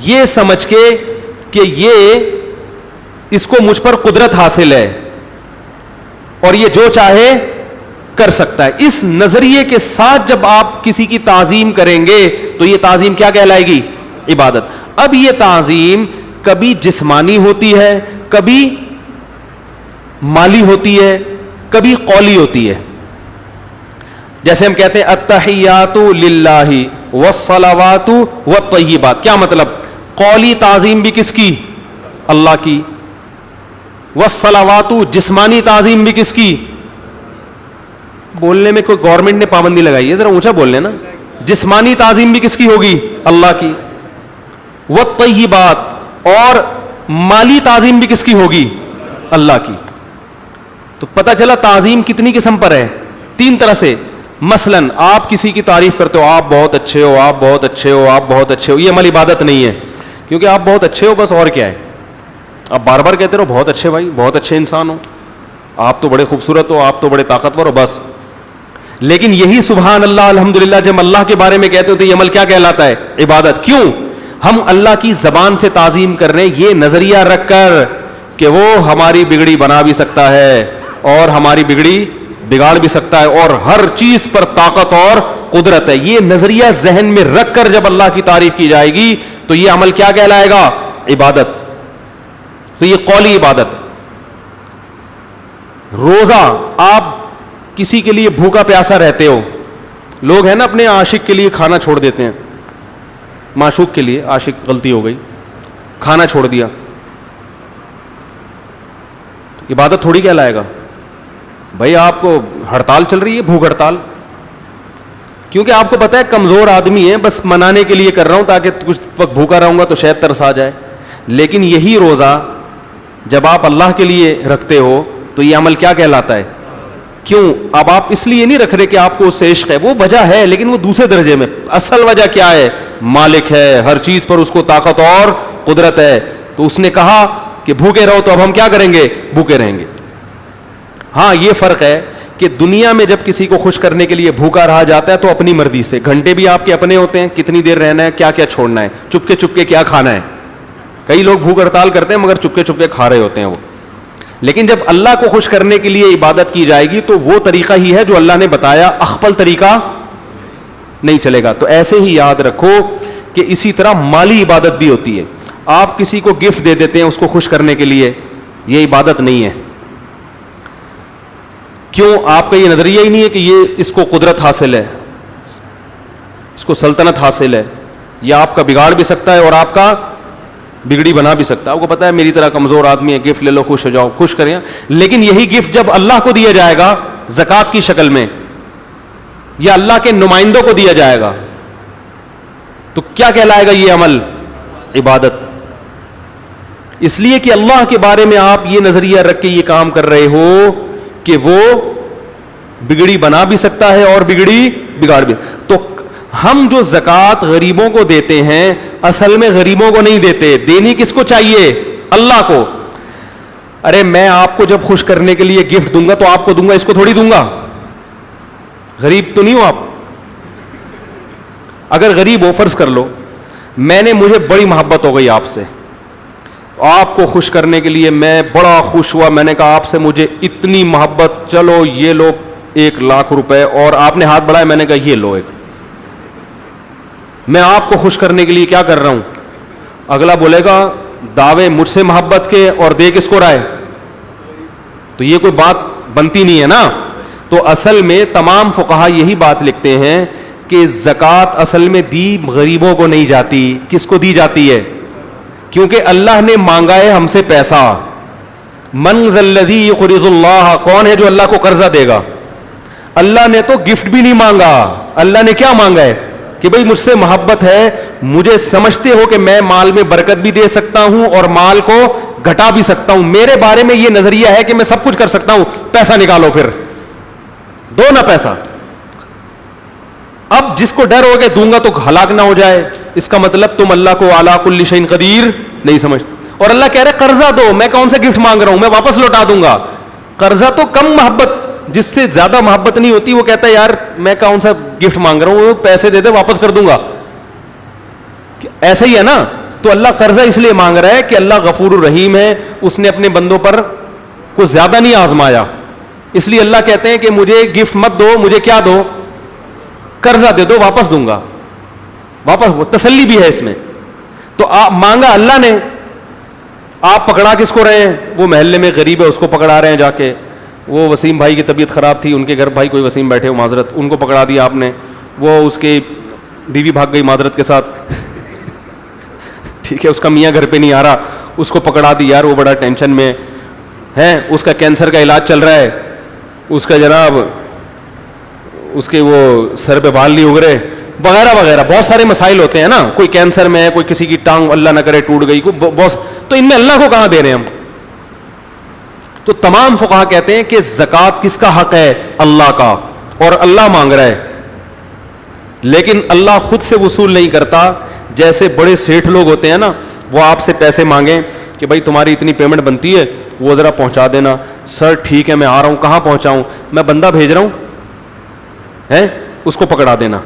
یہ سمجھ کے کہ یہ اس کو مجھ پر قدرت حاصل ہے اور یہ جو چاہے کر سکتا ہے. اس نظریے کے ساتھ جب آپ کسی کی تعظیم کریں گے تو یہ تعظیم کیا کہلائے گی؟ عبادت. اب یہ تعظیم کبھی جسمانی ہوتی ہے, کبھی مالی ہوتی ہے, کبھی قولی ہوتی ہے. جیسے ہم کہتے ہیں التحیات للہ والصلوات والطیبات, کیا مطلب؟ قولی تعظیم بھی کس کی؟ اللہ کی. والصلوات, جسمانی تعظیم بھی کس کی؟ بولنے میں کوئی گورنمنٹ نے پابندی لگائی ہے, ذرا اونچا بولنے نا. جسمانی تعظیم بھی کس کی ہوگی؟ اللہ کی. والطیبات, اور مالی تعظیم بھی کس کی ہوگی؟ اللہ کی. تو پتہ چلا تعظیم کتنی قسم پر ہے؟ 3 طرح سے. مثلا آپ کسی کی تعریف کرتے ہو, آپ بہت اچھے ہو, آپ بہت اچھے ہو, آپ بہت اچھے ہو, یہ عمل عبادت نہیں ہے, کیونکہ آپ بہت اچھے ہو بس, اور کیا ہے؟ آپ بار بار کہتے رہو بہت اچھے بھائی, بہت اچھے انسان ہو, آپ تو بڑے خوبصورت ہو, آپ تو بڑے طاقتور ہو, بس. لیکن یہی سبحان اللہ الحمدللہ جب اللہ کے بارے میں کہتے ہو تو یہ عمل کیا کہلاتا ہے؟ عبادت. کیوں؟ ہم اللہ کی زبان سے تعظیم کر رہے ہیں یہ نظریہ رکھ کر کہ وہ ہماری بگڑی بنا بھی سکتا ہے اور ہماری بگڑی بگاڑ بھی سکتا ہے, اور ہر چیز پر طاقت اور قدرت ہے. یہ نظریہ ذہن میں رکھ کر جب اللہ کی تعریف کی جائے گی تو یہ عمل کیا کہلائے گا؟ عبادت. تو یہ قولی عبادت. روزہ, آپ کسی کے لیے بھوکا پیاسا رہتے ہو, لوگ ہیں نا اپنے عاشق کے لیے کھانا چھوڑ دیتے ہیں, معشوق کے لیے, عاشق غلطی ہو گئی, کھانا چھوڑ دیا, عبادت تھوڑی کہلائے گا بھائی. آپ کو ہڑتال چل رہی ہے, بھوک ہڑتال, کیونکہ آپ کو پتا ہے کمزور آدمی ہے, بس منانے کے لیے کر رہا ہوں تاکہ کچھ وقت بھوکا رہوں گا تو شاید ترس آ جائے. لیکن یہی روزہ جب آپ اللہ کے لیے رکھتے ہو تو یہ عمل کیا کہلاتا ہے؟ کیوں؟ اب آپ اس لیے نہیں رکھ رہے کہ آپ کو اس سے عشق ہے, وہ وجہ ہے لیکن وہ دوسرے درجے میں. اصل وجہ کیا ہے؟ مالک ہے, ہر چیز پر اس کو طاقت اور قدرت ہے. تو اس نے کہا کہ بھوکے رہو, تو اب ہم کیا کریں گے؟ بھوکے رہیں گے. ہاں یہ فرق ہے کہ دنیا میں جب کسی کو خوش کرنے کے لیے بھوکا رہا جاتا ہے تو اپنی مرضی سے, گھنٹے بھی آپ کے اپنے ہوتے ہیں, کتنی دیر رہنا ہے, کیا کیا چھوڑنا ہے, چپکے چپکے کیا کھانا ہے. کئی لوگ بھوک ہڑتال کرتے ہیں مگر چپکے چپکے کھا رہے ہوتے ہیں وہ. لیکن جب اللہ کو خوش کرنے کے لیے عبادت کی جائے گی تو وہ طریقہ ہی ہے جو اللہ نے بتایا, اخفل طریقہ نہیں چلے گا. تو ایسے ہی یاد رکھو کہ اسی طرح مالی عبادت بھی ہوتی ہے. آپ کسی کو گفٹ دے دیتے ہیں اس کو خوش کرنے کے لیے, یہ عبادت نہیں ہے. کیوں؟ آپ کا یہ نظریہ ہی نہیں ہے کہ یہ اس کو قدرت حاصل ہے, اس کو سلطنت حاصل ہے, یہ آپ کا بگاڑ بھی سکتا ہے اور آپ کا بگڑی بنا بھی سکتا ہے. آپ کو پتا ہے میری طرح کمزور آدمی ہے, گفٹ لے لو, خوش ہو جاؤ, خوش کریں. لیکن یہی گفٹ جب اللہ کو دیا جائے گا زکوٰۃ کی شکل میں یا اللہ کے نمائندوں کو دیا جائے گا تو کیا کہلائے گا یہ عمل؟ عبادت. اس لیے کہ اللہ کے بارے میں آپ یہ نظریہ رکھ کے یہ کام کر رہے ہو کہ وہ بگڑی بنا بھی سکتا ہے اور بگڑی بگاڑ بھی. تو ہم جو زکوٰۃ غریبوں کو دیتے ہیں اصل میں غریبوں کو نہیں دیتے, دینی کس کو چاہیے؟ اللہ کو. ارے میں آپ کو جب خوش کرنے کے لیے گفٹ دوں گا تو آپ کو دوں گا, اس کو تھوڑی دوں گا. غریب تو نہیں ہو آپ. اگر غریب ہو, فرض کر لو مجھے بڑی محبت ہو گئی آپ سے, آپ کو خوش کرنے کے لیے میں بڑا خوش ہوا, میں نے کہا آپ سے مجھے اتنی محبت, چلو یہ لو 1,00,000 روپے, اور آپ نے ہاتھ بڑھایا, میں نے کہا یہ لو ایک. میں آپ کو خوش کرنے کے لیے کیا کر رہا ہوں؟ اگلا بولے گا دعوے مجھ سے محبت کے اور دے کس کو رائے, تو یہ کوئی بات بنتی نہیں ہے نا. تو اصل میں تمام فقہا یہی بات لکھتے ہیں کہ زکوٰۃ اصل میں دی غریبوں کو نہیں جاتی. کس کو دی جاتی ہے؟ کیونکہ اللہ نے مانگا ہے ہم سے پیسہ. من ذا الذی یقرض اللہ, کون ہے جو اللہ کو قرضہ دے گا؟ اللہ نے تو گفٹ بھی نہیں مانگا, اللہ نے کیا مانگا ہے کہ بھئی مجھ سے محبت ہے, مجھے سمجھتے ہو کہ میں مال میں برکت بھی دے سکتا ہوں اور مال کو گھٹا بھی سکتا ہوں, میرے بارے میں یہ نظریہ ہے کہ میں سب کچھ کر سکتا ہوں, پیسہ نکالو پھر دو نا پیسہ. اب جس کو ڈر ہو کہ دوں گا تو ہلاک نہ ہو جائے, اس کا مطلب تم اللہ کو علی کل شیء قدیر نہیں سمجھتے. اور اللہ کہہ رہے قرضہ دو, میں کون سا گفٹ مانگ رہا ہوں, میں واپس لوٹا دوں گا. قرضہ تو کم محبت, جس سے زیادہ محبت نہیں ہوتی وہ کہتا ہے یار میں کون سا گفٹ مانگ رہا ہوں, وہ پیسے دے دے واپس کر دوں گا, ایسا ہی ہے نا. تو اللہ قرضہ اس لیے مانگ رہا ہے کہ اللہ غفور الرحیم ہے, اس نے اپنے بندوں پر کچھ زیادہ نہیں آزمایا, اس لیے اللہ کہتے ہیں کہ مجھے گفٹ مت دو, مجھے کیا دو, قرضہ دے دو, واپس دوں گا, واپس. تسلی بھی ہے اس میں. تو مانگا اللہ نے, آپ پکڑا کس کو رہے ہیں, وہ محلے میں غریب ہے اس کو پکڑا رہے ہیں جا کے, وہ وسیم بھائی کی طبیعت خراب تھی, ان کے گھر بھائی کوئی وسیم بیٹھے ہو معذرت, ان کو پکڑا دیا آپ نے, وہ اس کی بیوی بھاگ گئی معذرت کے ساتھ, ٹھیک ہے, اس کا میاں گھر پہ نہیں آ رہا, اس کو پکڑا دی, یار وہ بڑا ٹینشن میں ہے, اس کا کینسر کا علاج چل رہا ہے, اس کا جناب اس کے وہ سر پہ بال نہیں اگ رہے وغیرہ وغیرہ, بہت سارے مسائل ہوتے ہیں نا, کوئی کینسر میں ہے, کوئی کسی کی ٹانگ اللہ نہ کرے ٹوٹ گئی, بہت. تو ان میں اللہ کو کہاں دے رہے ہیں ہم. تو تمام فقہا کہتے ہیں کہ زکوٰۃ کس کا حق ہے, اللہ کا, اور اللہ مانگ رہا ہے, لیکن اللہ خود سے وصول نہیں کرتا. جیسے بڑے سیٹھ لوگ ہوتے ہیں نا, وہ آپ سے پیسے مانگیں کہ بھائی تمہاری اتنی پیمنٹ بنتی ہے, وہ ذرا پہنچا دینا. سر ٹھیک ہے میں آ رہا ہوں, کہاں پہنچاؤں, میں بندہ بھیج رہا ہوں, ہے اس کو پکڑا دینا,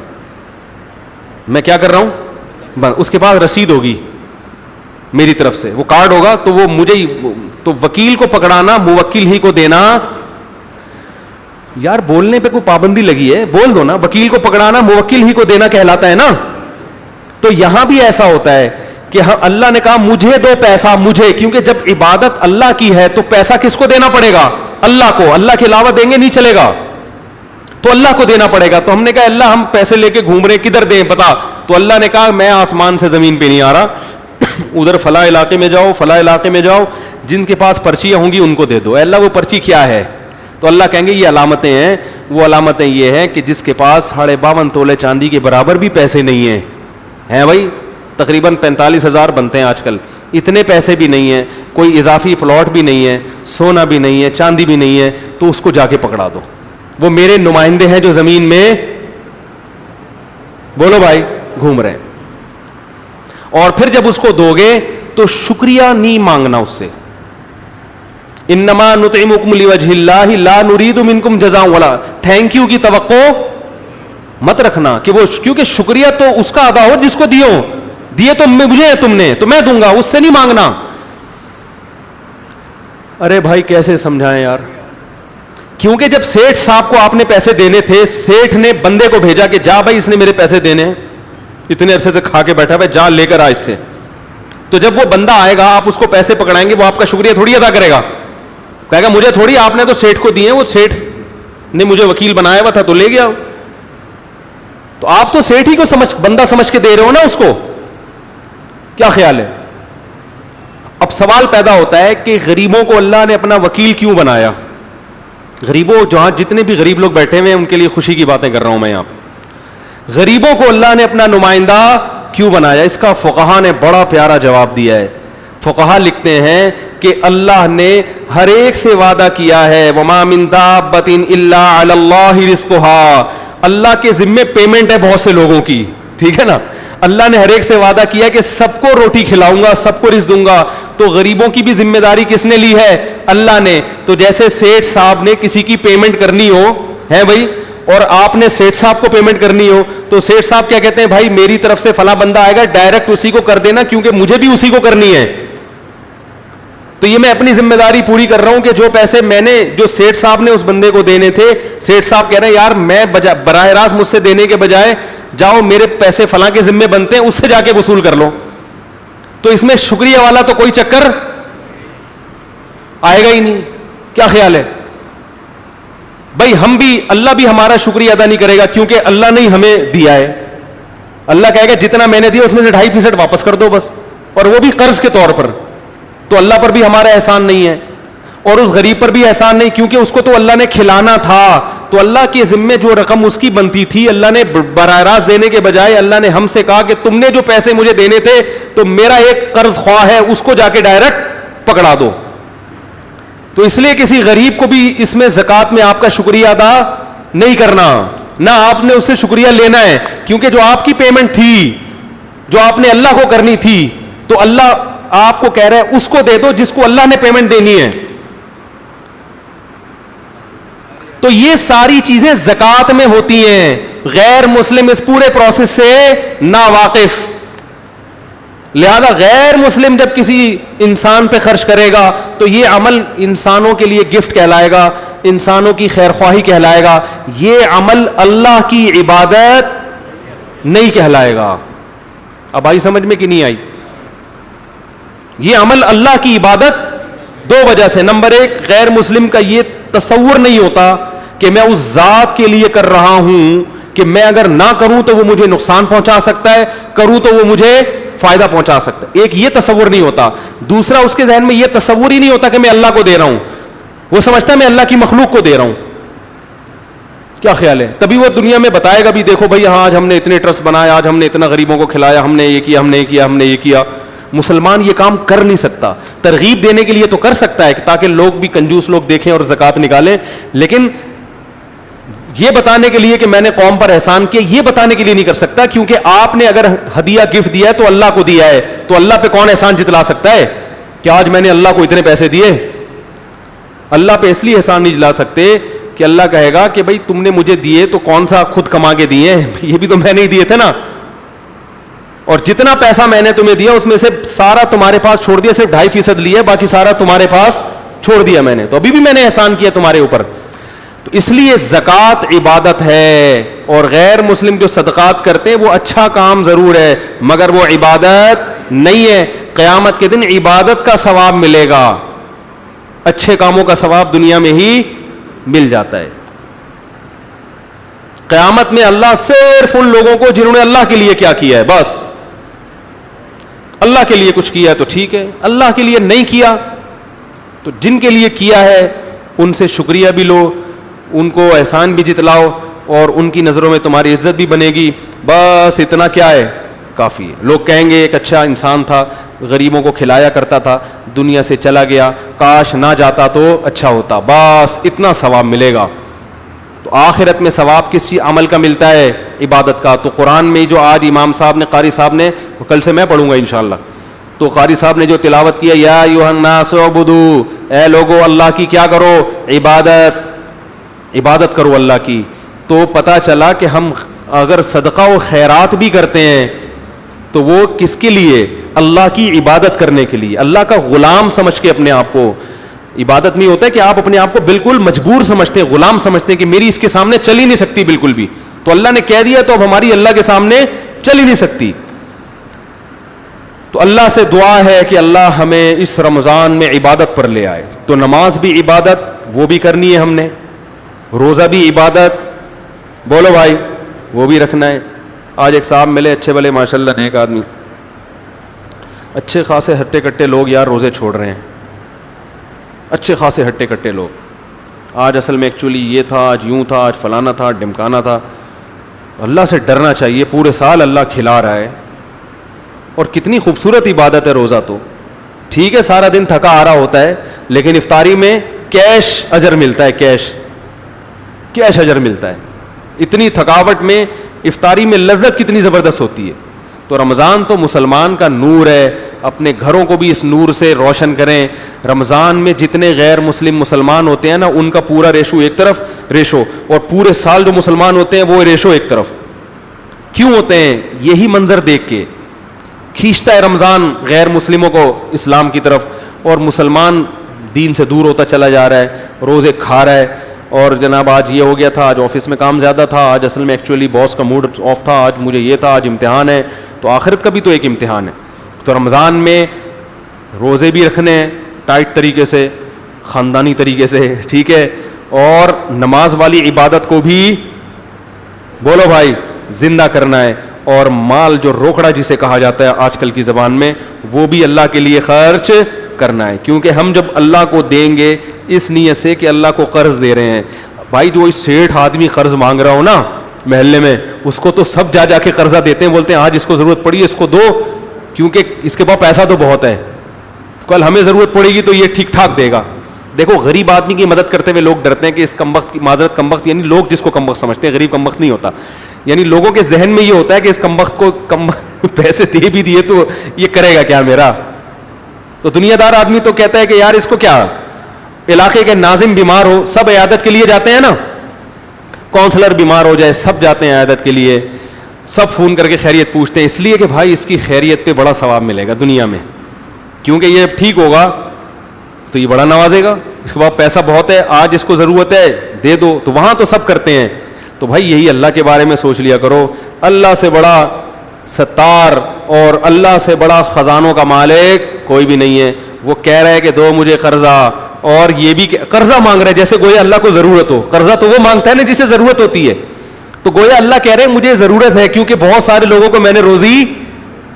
میں کیا کر رہا ہوں, اس کے پاس رسید ہوگی میری طرف سے, وہ کارڈ ہوگا, تو وہ مجھے ہی, تو وکیل کو پکڑانا موکل ہی کو دینا. یار بولنے پہ کوئی پابندی لگی ہے, بول دو نا, وکیل کو پکڑانا موکل ہی کو دینا کہلاتا ہے نا. تو یہاں بھی ایسا ہوتا ہے کہ اللہ نے کہا مجھے دو پیسہ, مجھے, کیونکہ جب عبادت اللہ کی ہے تو پیسہ کس کو دینا پڑے گا, اللہ کو, اللہ کے علاوہ دیں گے نہیں چلے گا, تو اللہ کو دینا پڑے گا. تو ہم نے کہا اللہ ہم پیسے لے کے گھوم رہے, کدھر دیں بتا, تو اللہ نے کہا میں آسمان سے زمین پہ نہیں آ رہا, ادھر فلاں علاقے میں جاؤ, فلاں علاقے میں جاؤ, جن کے پاس پرچیاں ہوں گی ان کو دے دو. اللہ وہ پرچی کیا ہے, تو اللہ کہیں گے یہ علامتیں ہیں, وہ علامتیں یہ ہیں کہ جس کے پاس 52.5 تولے چاندی کے برابر بھی پیسے نہیں ہیں, ہیں بھائی تقریباً 45,000 بنتے ہیں آج کل, اتنے پیسے بھی نہیں ہیں, کوئی اضافی پلاٹ بھی نہیں ہے, سونا بھی نہیں ہے, چاندی بھی نہیں ہے, تو اس کو جا کے پکڑا دو, وہ میرے نمائندے ہیں جو زمین میں, بولو بھائی, گھوم رہے ہیں. اور پھر جب اس کو دو گے تو شکریہ نہیں مانگنا اس سے, انما نطعمکم لوجہ اللہ لا نرید منکم جزاء ولا, تھینک یو کی توقع مت رکھنا کہ وہ, کیونکہ شکریہ تو اس کا ادا ہو جس کو دیے تو مجھے تم نے, تو میں دوں گا, اس سے نہیں مانگنا. ارے بھائی کیسے سمجھائیں یار, کیونکہ جب سیٹھ صاحب کو آپ نے پیسے دینے تھے, سیٹھ نے بندے کو بھیجا کہ جا بھائی اس نے میرے پیسے دینے, اتنے عرصے سے کھا کے بیٹھا ہے, جا لے کر آ اس سے. تو جب وہ بندہ آئے گا آپ اس کو پیسے پکڑائیں گے, وہ آپ کا شکریہ تھوڑی ادا کرے گا, کہے گا مجھے تھوڑی, آپ نے تو سیٹھ کو دیے, وہ سیٹھ نے مجھے وکیل بنایا ہوا تھا تو لے گیا. تو آپ تو سیٹھ ہی کو بندہ سمجھ کے دے رہے ہو نا اس کو, کیا خیال ہے. اب سوال پیدا ہوتا ہے کہ غریبوں کو اللہ نے اپنا وکیل کیوں بنایا. غریبوں, جہاں جتنے بھی غریب لوگ بیٹھے ہوئے ہیں ان کے لیے خوشی کی باتیں کر رہا ہوں میں یہاں پہ, غریبوں کو اللہ نے اپنا نمائندہ کیوں بنایا. اس کا فقہا نے بڑا پیارا جواب دیا ہے. فقہا لکھتے ہیں کہ اللہ نے ہر ایک سے وعدہ کیا ہے, وما من دابۃ الا علی اللہ رزقها, اللہ کے ذمے پیمنٹ ہے بہت سے لوگوں کی, ٹھیک ہے نا. اللہ نے ہر ایک سے وعدہ کیا کہ سب کو روٹی کھلاؤں گا, سب کو رزق دوں گا. تو غریبوں کی بھی ذمہ داری کس نے لی ہے, اللہ نے. تو جیسے سیٹھ صاحب نے کسی کی پیمنٹ کرنی ہو, ہے بھائی, اور آپ نے سیٹھ صاحب کو پیمنٹ کرنی ہو, تو سیٹھ صاحب کیا کہتے ہیں, بھائی میری طرف سے فلاں بندہ آئے گا, ڈائریکٹ اسی کو کر دینا کیونکہ مجھے بھی اسی کو کرنی ہے. تو یہ میں اپنی ذمہ داری پوری کر رہا ہوں کہ جو پیسے میں نے, جو سیٹھ صاحب نے اس بندے کو دینے تھے, سیٹھ صاحب کہہ رہے ہیں یار میں براہ راست مجھ سے دینے کے بجائے جاؤ میرے پیسے فلاں کے ذمے بنتے ہیں, اس سے جا کے وصول کر لو. تو اس میں شکریہ والا تو کوئی چکر آئے گا ہی نہیں. کیا خیال ہے بھائی, ہم بھی, اللہ بھی ہمارا شکریہ ادا نہیں کرے گا کیونکہ اللہ نے ہمیں دیا ہے. اللہ کہے گا جتنا میں نے دیا اس میں سے 2.5% واپس کر دو بس, اور وہ بھی قرض کے طور پر. تو اللہ پر بھی ہمارا احسان نہیں ہے, اور اس غریب پر بھی احسان نہیں, کیونکہ اس کو تو اللہ نے کھلانا تھا, تو اللہ کے ذمے جو رقم اس کی بنتی تھی اللہ نے براہ راست دینے کے بجائے اللہ نے ہم سے کہا کہ تم نے جو پیسے مجھے دینے تھے تو میرا ایک قرض خواہ ہے اس کو جا کے ڈائریکٹ پکڑا دو. تو اس لیے کسی غریب کو بھی اس میں زکوٰۃ میں آپ کا شکریہ ادا نہیں کرنا, نہ آپ نے اس سے شکریہ لینا ہے, کیونکہ جو آپ کی پیمنٹ تھی جو آپ نے اللہ کو کرنی تھی تو اللہ آپ کو کہہ رہا ہے اس کو دے دو جس کو اللہ نے پیمنٹ دینی ہے. تو یہ ساری چیزیں زکوٰۃ میں ہوتی ہیں. غیر مسلم اس پورے پروسیس سے ناواقف, لہذا غیر مسلم جب کسی انسان پہ خرچ کرے گا تو یہ عمل انسانوں کے لیے گفٹ کہلائے گا, انسانوں کی خیر خواہی کہلائے گا, یہ عمل اللہ کی عبادت نہیں کہلائے گا. اب آئی سمجھ میں کہ نہیں آئی؟ یہ عمل اللہ کی عبادت دو وجہ سے. نمبر ایک, غیر مسلم کا یہ تصور نہیں ہوتا کہ میں اس ذات کے لیے کر رہا ہوں کہ میں اگر نہ کروں تو وہ مجھے نقصان پہنچا سکتا ہے, کروں تو وہ مجھے فائدہ پہنچا سکتا ہے. ایک یہ تصور نہیں ہوتا. دوسرا, اس کے ذہن میں یہ تصور ہی نہیں ہوتا کہ میں اللہ کو دے رہا ہوں, وہ سمجھتا ہے میں اللہ کی مخلوق کو دے رہا ہوں. کیا خیال ہے؟ تبھی وہ دنیا میں بتائے گا بھی دیکھو بھائی ہاں آج ہم نے اتنے ٹرسٹ بنائے, آج ہم نے اتنا غریبوں کو کھلایا, ہم نے یہ کیا, ہم نے یہ کیا, ہم نے یہ کیا. مسلمان یہ کام کر نہیں سکتا. ترغیب دینے کے لیے تو کر سکتا ہے تاکہ لوگ بھی کنجوس لوگ دیکھیں اور زکوٰۃ نکالیں, لیکن یہ بتانے کے لیے کہ میں نے قوم پر احسان کیا یہ بتانے کے لیے نہیں کر سکتا, کیونکہ آپ نے اگر ہدیہ گفٹ دیا ہے تو اللہ کو دیا ہے, تو اللہ پہ کون احسان جتلا سکتا ہے کہ آج میں نے اللہ کو اتنے پیسے دیے؟ اللہ پہ اس لیے احسان نہیں جلا سکتے کہ اللہ کہے گا کہ بھائی تم نے مجھے دیے تو کون سا خود کما کے دیے, یہ بھی تو میں نہیں دیے تھے نا, اور جتنا پیسہ میں نے تمہیں دیا اس میں سے سارا تمہارے پاس چھوڑ دیا, صرف 2.5% لیا, باقی سارا تمہارے پاس چھوڑ دیا میں نے, تو ابھی بھی میں نے احسان کیا تمہارے اوپر. تو اس لیے زکوٰۃ عبادت ہے, اور غیر مسلم جو صدقات کرتے ہیں وہ اچھا کام ضرور ہے مگر وہ عبادت نہیں ہے. قیامت کے دن عبادت کا ثواب ملے گا, اچھے کاموں کا ثواب دنیا میں ہی مل جاتا ہے. قیامت میں اللہ صرف ان لوگوں کو جنہوں نے اللہ کے لیے کیا کیا ہے, بس اللہ کے لیے کچھ کیا ہے تو ٹھیک ہے, اللہ کے لیے نہیں کیا تو جن کے لیے کیا ہے ان سے شکریہ بھی لو, ان کو احسان بھی جتلاؤ, اور ان کی نظروں میں تمہاری عزت بھی بنے گی. بس اتنا کیا ہے کافی ہے. لوگ کہیں گے ایک اچھا انسان تھا, غریبوں کو کھلایا کرتا تھا, دنیا سے چلا گیا, کاش نہ جاتا تو اچھا ہوتا, بس اتنا ثواب ملے گا. تو آخرت میں ثواب کس چیز عمل کا ملتا ہے؟ عبادت کا. تو قرآن میں جو آج امام صاحب نے, قاری صاحب نے, کل سے میں پڑھوں گا انشاءاللہ, تو قاری صاحب نے جو تلاوت کیا, یا ایھا الناس اعبدوا, اے لوگو اللہ کی کیا کرو؟ عبادت کرو اللہ کی. تو پتہ چلا کہ ہم اگر صدقہ و خیرات بھی کرتے ہیں تو وہ کس کے لیے؟ اللہ کی عبادت کرنے کے لیے, اللہ کا غلام سمجھ کے اپنے آپ کو. عبادت نہیں ہوتا ہے کہ آپ اپنے آپ کو بالکل مجبور سمجھتے ہیں, غلام سمجھتے ہیں کہ میری اس کے سامنے چل ہی نہیں سکتی بالکل بھی, تو اللہ نے کہہ دیا تو اب ہماری اللہ کے سامنے چل ہی نہیں سکتی. تو اللہ سے دعا ہے کہ اللہ ہمیں اس رمضان میں عبادت پر لے آئے. تو نماز بھی عبادت, وہ بھی کرنی ہے ہم نے, روزہ بھی عبادت, بولو بھائی وہ بھی رکھنا ہے. آج ایک صاحب ملے اچھے بھلے ماشاءاللہ نیک آدمی, اچھے خاصے ہٹے کٹے لوگ یار روزے چھوڑ رہے ہیں, اچھے خاصے ہٹے کٹے لوگ. آج اصل میں ایکچولی یہ تھا, آج یوں تھا, آج فلانا تھا, ڈمکانا تھا. اللہ سے ڈرنا چاہیے, پورے سال اللہ کھلا رہا ہے, اور کتنی خوبصورت عبادت ہے روزہ. تو ٹھیک ہے سارا دن تھکا آ رہا ہوتا ہے, لیکن افطاری میں کیش اجر ملتا ہے, کیش اجر ملتا ہے. اتنی تھکاوٹ میں افطاری میں لذت کتنی زبردست ہوتی ہے. تو رمضان تو مسلمان کا نور ہے, اپنے گھروں کو بھی اس نور سے روشن کریں. رمضان میں جتنے غیر مسلم مسلمان ہوتے ہیں نا, ان کا پورا ریشو ایک طرف ریشو, اور پورے سال جو مسلمان ہوتے ہیں وہ ریشو ایک طرف. کیوں ہوتے ہیں؟ یہی منظر دیکھ کے کھینچتا ہے رمضان غیر مسلموں کو اسلام کی طرف, اور مسلمان دین سے دور ہوتا چلا جا رہا ہے, روزے کھا رہا ہے. اور جناب آج یہ ہو گیا تھا, آج آفس میں کام زیادہ تھا, آج اصل میں ایکچولی باس کا موڈ آف تھا, آج مجھے یہ تھا, آج امتحان ہے. تو آخرت کا بھی تو ایک امتحان ہے. تو رمضان میں روزے بھی رکھنے ہیں ٹائٹ طریقے سے, خاندانی طریقے سے, ٹھیک ہے, اور نماز والی عبادت کو بھی بولو بھائی زندہ کرنا ہے. اور مال جو روکڑا جسے کہا جاتا ہے آج کل کی زبان میں, وہ بھی اللہ کے لیے خرچ کرنا ہے. کیونکہ ہم جب اللہ کو دیں گے اس نیت سے کہ اللہ کو قرض دے رہے ہیں, بھائی جو سیٹھ آدمی قرض مانگ رہا ہو نا محلے میں, اس کو تو سب جا جا کے قرضہ دیتے ہیں, بولتے ہیں آج اس کو ضرورت پڑی ہے اس کو دو, کیونکہ اس کے پاس پیسہ تو بہت ہے, کل ہمیں ضرورت پڑے گی تو یہ ٹھیک ٹھاک دے گا. دیکھو غریب آدمی کی مدد کرتے ہوئے لوگ ڈرتے ہیں کہ اس کمبخت کی معذرت, کمبخت یعنی لوگ جس کو کمبخت سمجھتے ہیں, غریب کمبخت نہیں ہوتا, یعنی لوگوں کے ذہن میں یہ ہوتا ہے کہ اس کمبخت کو پیسے دے بھی دیے تو یہ کرے گا کیا میرا. تو دنیا دار آدمی تو کہتا ہے کہ یار اس کو کیا, علاقے کے ناظم بیمار ہو سب عیادت کے لیے جاتے ہیں نا, کونسلر بیمار ہو جائے سب جاتے ہیں عیادت کے لیے, سب فون کر کے خیریت پوچھتے ہیں, اس لیے کہ بھائی اس کی خیریت پہ بڑا ثواب ملے گا دنیا میں, کیونکہ یہ ٹھیک ہوگا تو یہ بڑا نوازے گا, اس کے بعد پیسہ بہت ہے, آج اس کو ضرورت ہے دے دو, تو وہاں تو سب کرتے ہیں. تو بھائی یہی اللہ کے بارے میں سوچ لیا کرو, اللہ سے بڑا ستار اور اللہ سے بڑا خزانوں کا مالک کوئی بھی نہیں ہے. وہ کہہ رہا ہے کہ دو مجھے قرضہ, اور یہ بھی قرضہ مانگ رہا ہے جیسے گویا اللہ کو ضرورت ہو. قرضہ تو وہ مانگتا ہے نا جسے ضرورت ہوتی ہے, تو گویا اللہ کہہ رہے ہیں مجھے ضرورت ہے کیونکہ بہت سارے لوگوں کو میں نے روزی.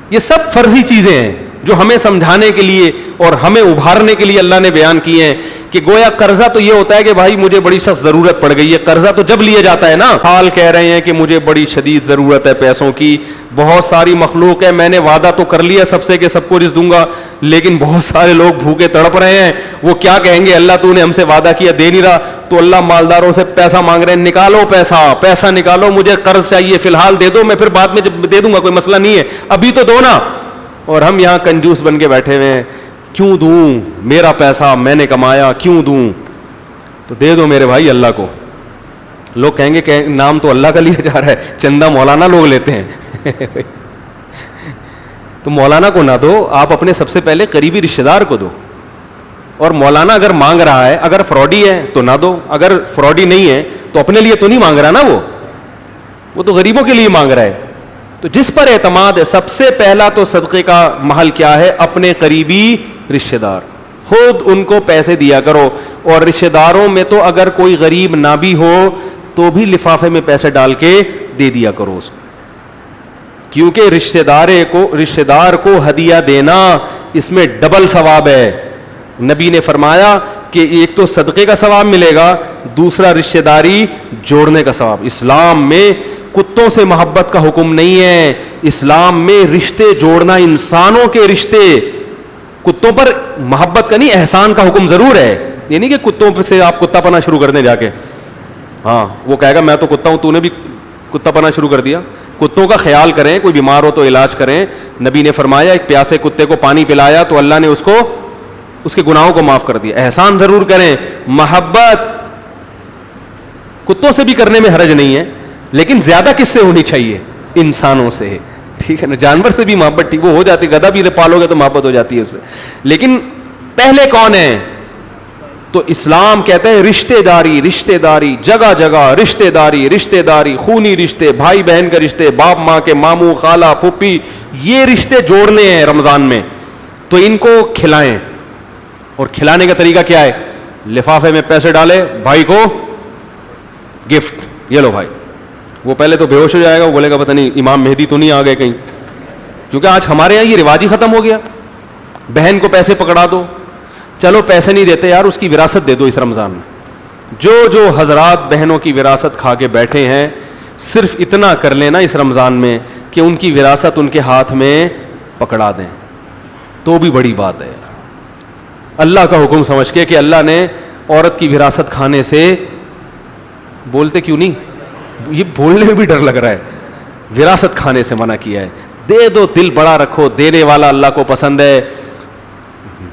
یہ سب فرضی چیزیں ہیں جو ہمیں سمجھانے کے لیے اور ہمیں ابھارنے کے لیے اللہ نے بیان کیے ہیں کہ گویا قرضہ تو یہ ہوتا ہے کہ بھائی مجھے بڑی سخت ضرورت پڑ گئی ہے. قرضہ تو جب لیا جاتا ہے نا, حال کہہ رہے ہیں کہ مجھے بڑی شدید ضرورت ہے پیسوں کی, بہت ساری مخلوق ہے, میں نے وعدہ تو کر لیا سب سے کہ سب کو رزق دوں گا, لیکن بہت سارے لوگ بھوکے تڑپ رہے ہیں, وہ کیا کہیں گے اللہ تو نے ہم سے وعدہ کیا دے نہیں رہا. تو اللہ مالداروں سے پیسہ مانگ رہے ہیں, نکالو پیسہ, پیسہ نکالو, مجھے قرض چاہیے فی الحال دے دو, میں پھر بعد میں جب دے دوں گا کوئی مسئلہ نہیں ہے, ابھی تو دو نا. اور ہم یہاں کنجوس بن کے بیٹھے ہوئے ہیں, کیوں دوں, میرا پیسہ میں نے کمایا کیوں دوں, تو دے دو میرے بھائی اللہ کو. لوگ کہیں گے کہ نام تو اللہ کا لیا جا رہا ہے, چندہ مولانا لوگ لیتے ہیں. تو مولانا کو نہ دو, آپ اپنے سب سے پہلے قریبی رشتہ دار کو دو. اور مولانا اگر مانگ رہا ہے, اگر فراڈی ہے تو نہ دو, اگر فراڈی نہیں ہے تو اپنے لیے تو نہیں مانگ رہا نا, وہ تو غریبوں کے لیے مانگ رہا ہے. تو جس پر اعتماد ہے, سب سے پہلا تو صدقے کا محل کیا ہے, اپنے قریبی رشتہ دار, خود ان کو پیسے دیا کرو. اور رشتہ داروں میں تو اگر کوئی غریب نہ بھی ہو تو بھی لفافے میں پیسے ڈال کے دے دیا کرو اس کو, کیونکہ رشتہ دار کو ہدیہ دینا اس میں ڈبل ثواب ہے. نبی نے فرمایا کہ ایک تو صدقے کا ثواب ملے گا, دوسرا رشتہ داری جوڑنے کا ثواب. اسلام میں کتوں سے محبت کا حکم نہیں ہے, اسلام میں رشتے جوڑنا, انسانوں کے رشتے, کتوں پر محبت کا نہیں, احسان کا حکم ضرور ہے. یہ نہیں کہ کتوں سے آپ کتا پنا شروع کر دیں جا کے, ہاں وہ کہے گا میں تو کتا ہوں, تو نے بھی کتا پنا شروع کر دیا. کتوں کا خیال کریں, کوئی بیمار ہو تو علاج کریں. نبی نے فرمایا ایک پیاسے کتے کو پانی پلایا تو اللہ نے اس کو اس کے گناہوں کو معاف کر دیا. احسان ضرور کریں, محبت کتوں سے بھی کرنے میں حرج نہیں ہے, لیکن زیادہ کس سے ہونی چاہیے, انسانوں سے, ٹھیک ہے نا. جانور سے بھی محبت ٹھیک وہ ہو جاتی, گدھا بھی پالو گے تو محبت ہو جاتی ہے اس سے, لیکن پہلے کون ہے, تو اسلام کہتا ہے رشتہ داری, رشتہ داری جگہ جگہ, رشتہ داری, رشتہ داری خونی رشتے, بھائی بہن کے رشتے, باپ ماں کے, ماموں خالہ پھوپھی, یہ رشتے جوڑنے ہیں رمضان میں. تو ان کو کھلائیں, اور کھلانے کا طریقہ کیا ہے, لفافے میں پیسے ڈالے, بھائی کو گفٹ, یہ لو بھائی. وہ پہلے تو بے ہوش ہو جائے گا, وہ بولے گا پتہ نہیں امام مہدی تو نہیں آ گئے کہیں, کیونکہ آج ہمارے یہاں یہ رواج ہی ختم ہو گیا. بہن کو پیسے پکڑا دو, چلو پیسے نہیں دیتے یار, اس کی وراثت دے دو اس رمضان میں. جو حضرات بہنوں کی وراثت کھا کے بیٹھے ہیں, صرف اتنا کر لینا اس رمضان میں کہ ان کی وراثت ان کے ہاتھ میں پکڑا دیں, تو بھی بڑی بات ہے. اللہ کا حکم سمجھ کے کہ اللہ نے عورت کی وراثت کھانے سے, بولتے کیوں نہیں, یہ بولنے میں بھی ڈر لگ رہا ہے, وراثت کھانے سے منع کیا ہے. دے دو, دل بڑا رکھو, دینے والا اللہ کو پسند ہے,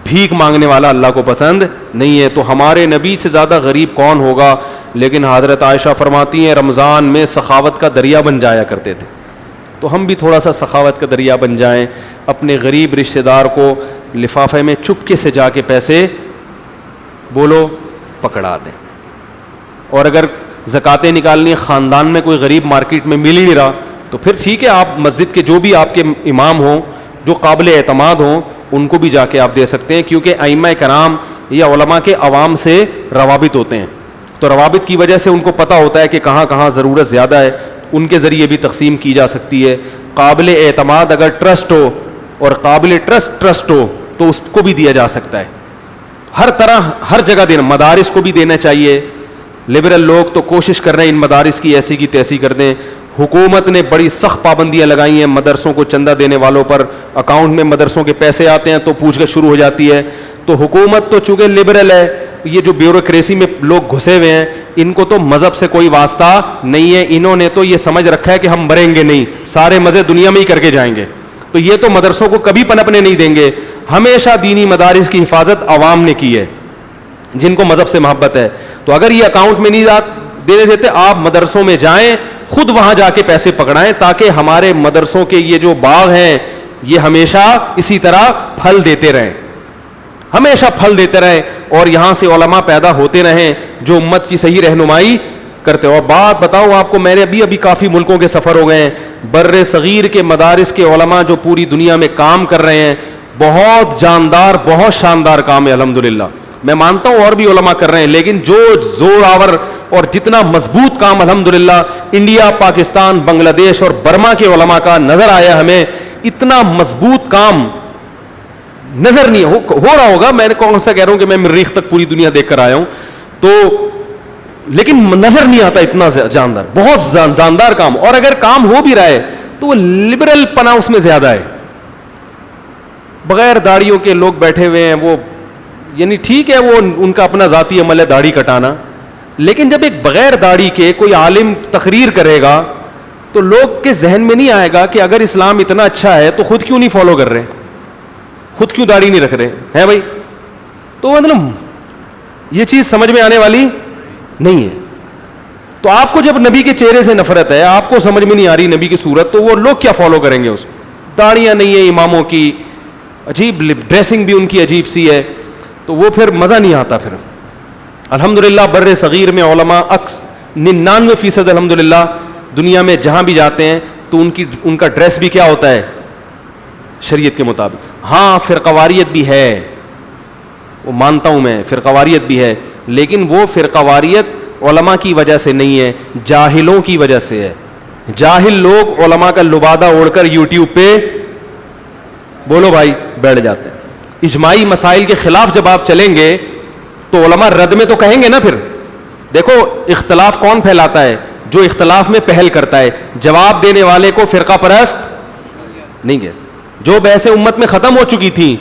بھیک مانگنے والا اللہ کو پسند نہیں ہے. تو ہمارے نبی سے زیادہ غریب کون ہوگا, لیکن حضرت عائشہ فرماتی ہیں رمضان میں سخاوت کا دریا بن جایا کرتے تھے. تو ہم بھی تھوڑا سا سخاوت کا دریا بن جائیں, اپنے غریب رشتہ دار کو لفافے میں چپکے سے جا کے پیسے بولو پکڑا دیں. اور اگر زکاتیں نکالنی ہے, خاندان میں کوئی غریب مارکیٹ میں مل ہی نہیں رہا, تو پھر ٹھیک ہے, آپ مسجد کے جو بھی آپ کے امام ہوں, جو قابل اعتماد ہوں, ان کو بھی جا کے آپ دے سکتے ہیں. کیونکہ ائمہ کرام یا علماء کے عوام سے روابط ہوتے ہیں, تو روابط کی وجہ سے ان کو پتہ ہوتا ہے کہ کہاں کہاں ضرورت زیادہ ہے, ان کے ذریعے بھی تقسیم کی جا سکتی ہے. قابل اعتماد اگر ٹرسٹ ہو اور قابل ٹرسٹ ہو تو اس کو بھی دیا جا سکتا ہے. ہر طرح ہر جگہ دینا, مدارس کو بھی دینا چاہیے, لبرل لوگ تو کوشش کر رہے ہیں ان مدارس کی ایسی کی تیسی کر دیں. حکومت نے بڑی سخت پابندیاں لگائی ہیں مدرسوں کو چندہ دینے والوں پر. اکاؤنٹ میں مدرسوں کے پیسے آتے ہیں تو پوچھ گچھ شروع ہو جاتی ہے. تو حکومت تو چونکہ لبرل ہے, یہ جو بیوروکریسی میں لوگ گھسے ہوئے ہیں ان کو تو مذہب سے کوئی واسطہ نہیں ہے. انہوں نے تو یہ سمجھ رکھا ہے کہ ہم مریں گے نہیں, سارے مزے دنیا میں ہی کر کے جائیں گے. تو یہ تو مدرسوں کو کبھی پنپنے نہیں دیں گے. ہمیشہ دینی مدارس کی حفاظت عوام نے کی ہے جن کو مذہب سے محبت ہے. تو اگر یہ اکاؤنٹ میں نہیں دینے دیتے, آپ مدرسوں میں جائیں, خود وہاں جا کے پیسے پکڑائیں تاکہ ہمارے مدرسوں کے یہ جو باغ ہیں یہ ہمیشہ اسی طرح پھل دیتے رہیں, ہمیشہ پھل دیتے رہیں, اور یہاں سے علماء پیدا ہوتے رہیں جو امت کی صحیح رہنمائی کرتے. اور بات بتاؤں آپ کو, میں نے ابھی کافی ملکوں کے سفر ہو گئے ہیں, بر صغیر کے مدارس کے علماء جو پوری دنیا میں کام کر رہے ہیں, بہت جاندار, بہت شاندار کام ہے الحمدللہ. میں مانتا ہوں اور بھی علماء کر رہے ہیں, لیکن جو زور آور اور جتنا مضبوط کام الحمدللہ انڈیا, پاکستان, بنگلہ دیش اور برما کے علماء کا نظر آیا ہمیں, اتنا مضبوط کام نظر نہیں ہو رہا ہوگا. میں نے کون سا کہہ رہا ہوں کہ میں مریخ تک پوری دنیا دیکھ کر آیا ہوں, تو لیکن نظر نہیں آتا اتنا جاندار, بہت جاندار کام. اور اگر کام ہو بھی رہا ہے تو وہ لبرل پنا اس میں زیادہ ہے. بغیر داڑھیوں کے لوگ بیٹھے ہوئے ہیں, وہ یعنی ٹھیک ہے وہ ان کا اپنا ذاتی عمل ہے داڑھی کٹانا, لیکن جب ایک بغیر داڑھی کے کوئی عالم تقریر کرے گا تو لوگ کے ذہن میں نہیں آئے گا کہ اگر اسلام اتنا اچھا ہے تو خود کیوں نہیں فالو کر رہے, خود کیوں داڑھی نہیں رکھ رہے ہیں بھائی. تو مطلب یہ چیز سمجھ میں آنے والی نہیں ہے. تو آپ کو جب نبی کے چہرے سے نفرت ہے, آپ کو سمجھ میں نہیں آ رہی نبی کی صورت, تو وہ لوگ کیا فالو کریں گے اس کو. داڑیاں نہیں ہیں اماموں کی, عجیب ڈریسنگ بھی ان کی عجیب سی ہے, تو وہ پھر مزہ نہیں آتا. پھر الحمدللہ بر صغیر میں علماء 99% الحمدللہ دنیا میں جہاں بھی جاتے ہیں تو ان کا ڈریس بھی کیا ہوتا ہے, شریعت کے مطابق. ہاں فرقواریت بھی ہے, وہ مانتا ہوں میں, فرقواریت بھی ہے, لیکن وہ فرقواریت علماء کی وجہ سے نہیں ہے, جاہلوں کی وجہ سے ہے. جاہل لوگ علماء کا لبادہ اوڑھ کر یوٹیوب پہ بولو بھائی بیٹھ جاتے ہیں. اجماعی مسائل کے خلاف جب آپ چلیں گے تو علماء رد میں تو کہیں گے نا. پھر دیکھو اختلاف کون پھیلاتا ہے, جو اختلاف میں پہل کرتا ہے. جواب دینے والے کو فرقہ پرست نہیں گئے. جو بحثیں امت میں ختم ہو چکی تھیں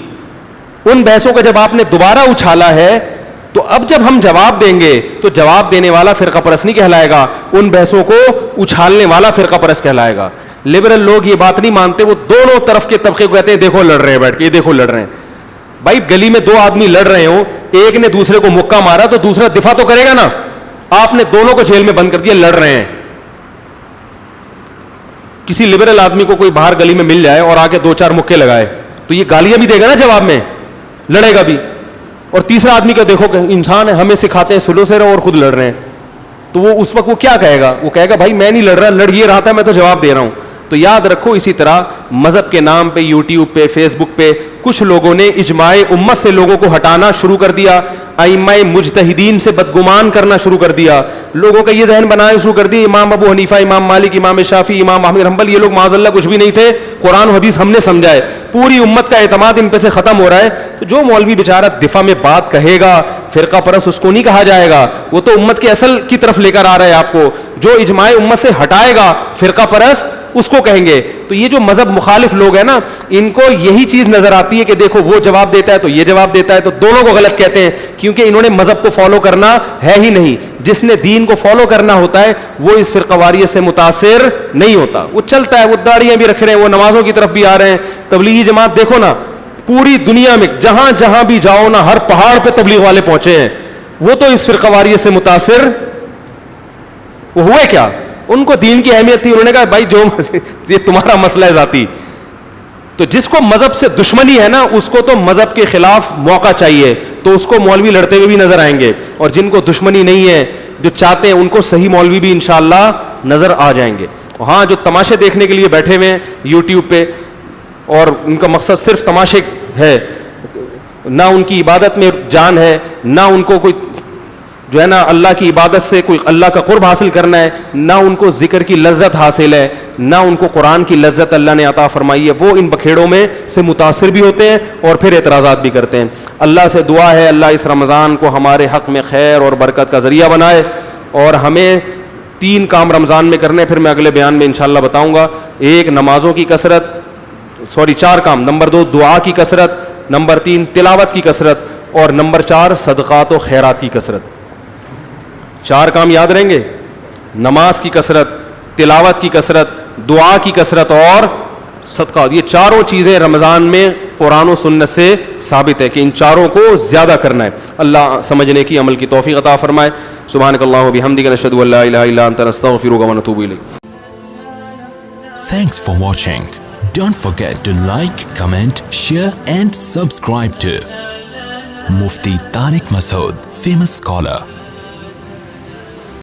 ان بحثوں کا جب آپ نے دوبارہ اچھالا ہے, تو اب جب ہم جواب دیں گے تو جواب دینے والا فرقہ پرست نہیں کہلائے گا, ان بحثوں کو اچھالنے والا فرقہ پرست کہلائے گا. لبرل لوگ یہ بات نہیں مانتے, وہ دونوں طرف کے طبقے کو کہتے ہیں دیکھو لڑ رہے ہیں بیٹھ کے, یہ دیکھو لڑ رہے ہیں. بھائی گلی میں 2 آدمی لڑ رہے ہوں, ایک نے دوسرے کو مکہ مارا تو دوسرا دفاع تو کرے گا نا. آپ نے دونوں کو جیل میں بند کر دیا, لڑ رہے ہیں. کسی لبرل آدمی کو کوئی باہر گلی میں مل جائے اور آ کے 2-4 مکے لگائے تو یہ گالیاں بھی دے گا نا جواب میں, لڑے گا بھی. اور تیسرا آدمی کا دیکھو کہ انسان ہے, ہمیں سکھاتے ہیں سلو سے رہو اور خود لڑ رہے ہیں, تو وہ اس وقت وہ کیا کہے گا, وہ کہے گا بھائی میں نہیں لڑ رہا, لڑ یہ رہا تھا, میں تو جواب دے رہا ہوں. تو یاد رکھو اسی طرح مذہب کے نام پہ یوٹیوب پہ فیس بک پہ کچھ لوگوں نے اجماع امت سے لوگوں کو ہٹانا شروع کر دیا, ائمہ مجتہدین سے بدگمان کرنا شروع کر دیا, لوگوں کا یہ ذہن بنانا شروع کر دیا امام ابو حنیفہ, امام مالک, امام شافعی, امام احمد حنبل یہ لوگ معاذ اللہ کچھ بھی نہیں تھے, قرآن و حدیث ہم نے سمجھائے. پوری امت کا اعتماد ان پہ سے ختم ہو رہا ہے. تو جو مولوی بیچارہ دفاع میں بات کہے گا فرقہ پرست اس کو نہیں کہا جائے گا, وہ تو امت کے اصل کی طرف لے کر آ رہا ہے آپ کو. جو اجماع امت سے ہٹائے گا فرقہ پرست اس کو کہیں گے. تو یہ جو مذہب مخالف لوگ ہیں نا, ان کو یہی چیز نظر آتی ہے کہ دیکھو وہ جواب دیتا ہے تو یہ جواب دیتا ہے, تو دونوں کو غلط کہتے ہیں, کیونکہ انہوں نے مذہب کو فالو کرنا ہے ہی نہیں. جس نے دین کو فالو کرنا ہوتا ہے وہ اس فرقواریت سے متاثر نہیں ہوتا. وہ چلتا ہے, وہ داڑیاں بھی رکھ رہے ہیں, وہ نمازوں کی طرف بھی آ رہے ہیں. تبلیغی جماعت دیکھو نا, پوری دنیا میں جہاں جہاں بھی جاؤ نا, ہر پہاڑ پہ تبلیغ والے پہنچے ہیں. وہ تو اس فرقواریت سے متاثر وہ ہوئے کیا, ان کو دین کی اہمیت تھی, انہوں نے کہا بھائی جو یہ تمہارا مسئلہ ہے ذاتی. تو جس کو مذہب سے دشمنی ہے نا اس کو تو مذہب کے خلاف موقع چاہیے, تو اس کو مولوی لڑتے ہوئے بھی نظر آئیں گے. اور جن کو دشمنی نہیں ہے, جو چاہتے ہیں, ان کو صحیح مولوی بھی انشاءاللہ نظر آ جائیں گے. ہاں جو تماشے دیکھنے کے لیے بیٹھے ہوئے ہیں یوٹیوب پہ اور ان کا مقصد صرف تماشے ہے, نہ ان کی عبادت میں جان ہے, نہ ان کو کوئی جو ہے نا اللہ کی عبادت سے کوئی اللہ کا قرب حاصل کرنا ہے, نہ ان کو ذکر کی لذت حاصل ہے, نہ ان کو قرآن کی لذت اللہ نے عطا فرمائی ہے, وہ ان بکھیڑوں میں سے متاثر بھی ہوتے ہیں اور پھر اعتراضات بھی کرتے ہیں. اللہ سے دعا ہے اللہ اس رمضان کو ہمارے حق میں خیر اور برکت کا ذریعہ بنائے. اور ہمیں 3 کام رمضان میں کرنے, پھر میں اگلے بیان میں انشاءاللہ بتاؤں گا. ایک نمازوں کی کثرت, 4 کام. نمبر 2 دعا کی کثرت, نمبر 3 تلاوت کی کثرت, اور نمبر 4 صدقات و خیرات کی کثرت. 4 کام یاد رہیں گے, نماز کی کثرت, تلاوت کی کثرت, دعا کی کثرت اور صدقات. یہ چاروں چیزیں رمضان میں قرآن و سنت سے ثابت ہے کہ ان چاروں کو زیادہ کرنا ہے. اللہ سمجھنے کی, عمل کی توفیق عطا فرمائے. سبحانک اللہم و بحمدک, نشہد ان لا الہ الا انت, نستغفرک و نتوب الیک. Thanks for watching. Don't forget to like, comment, share and subscribe to Mufti Tariq Masood, famous scholar.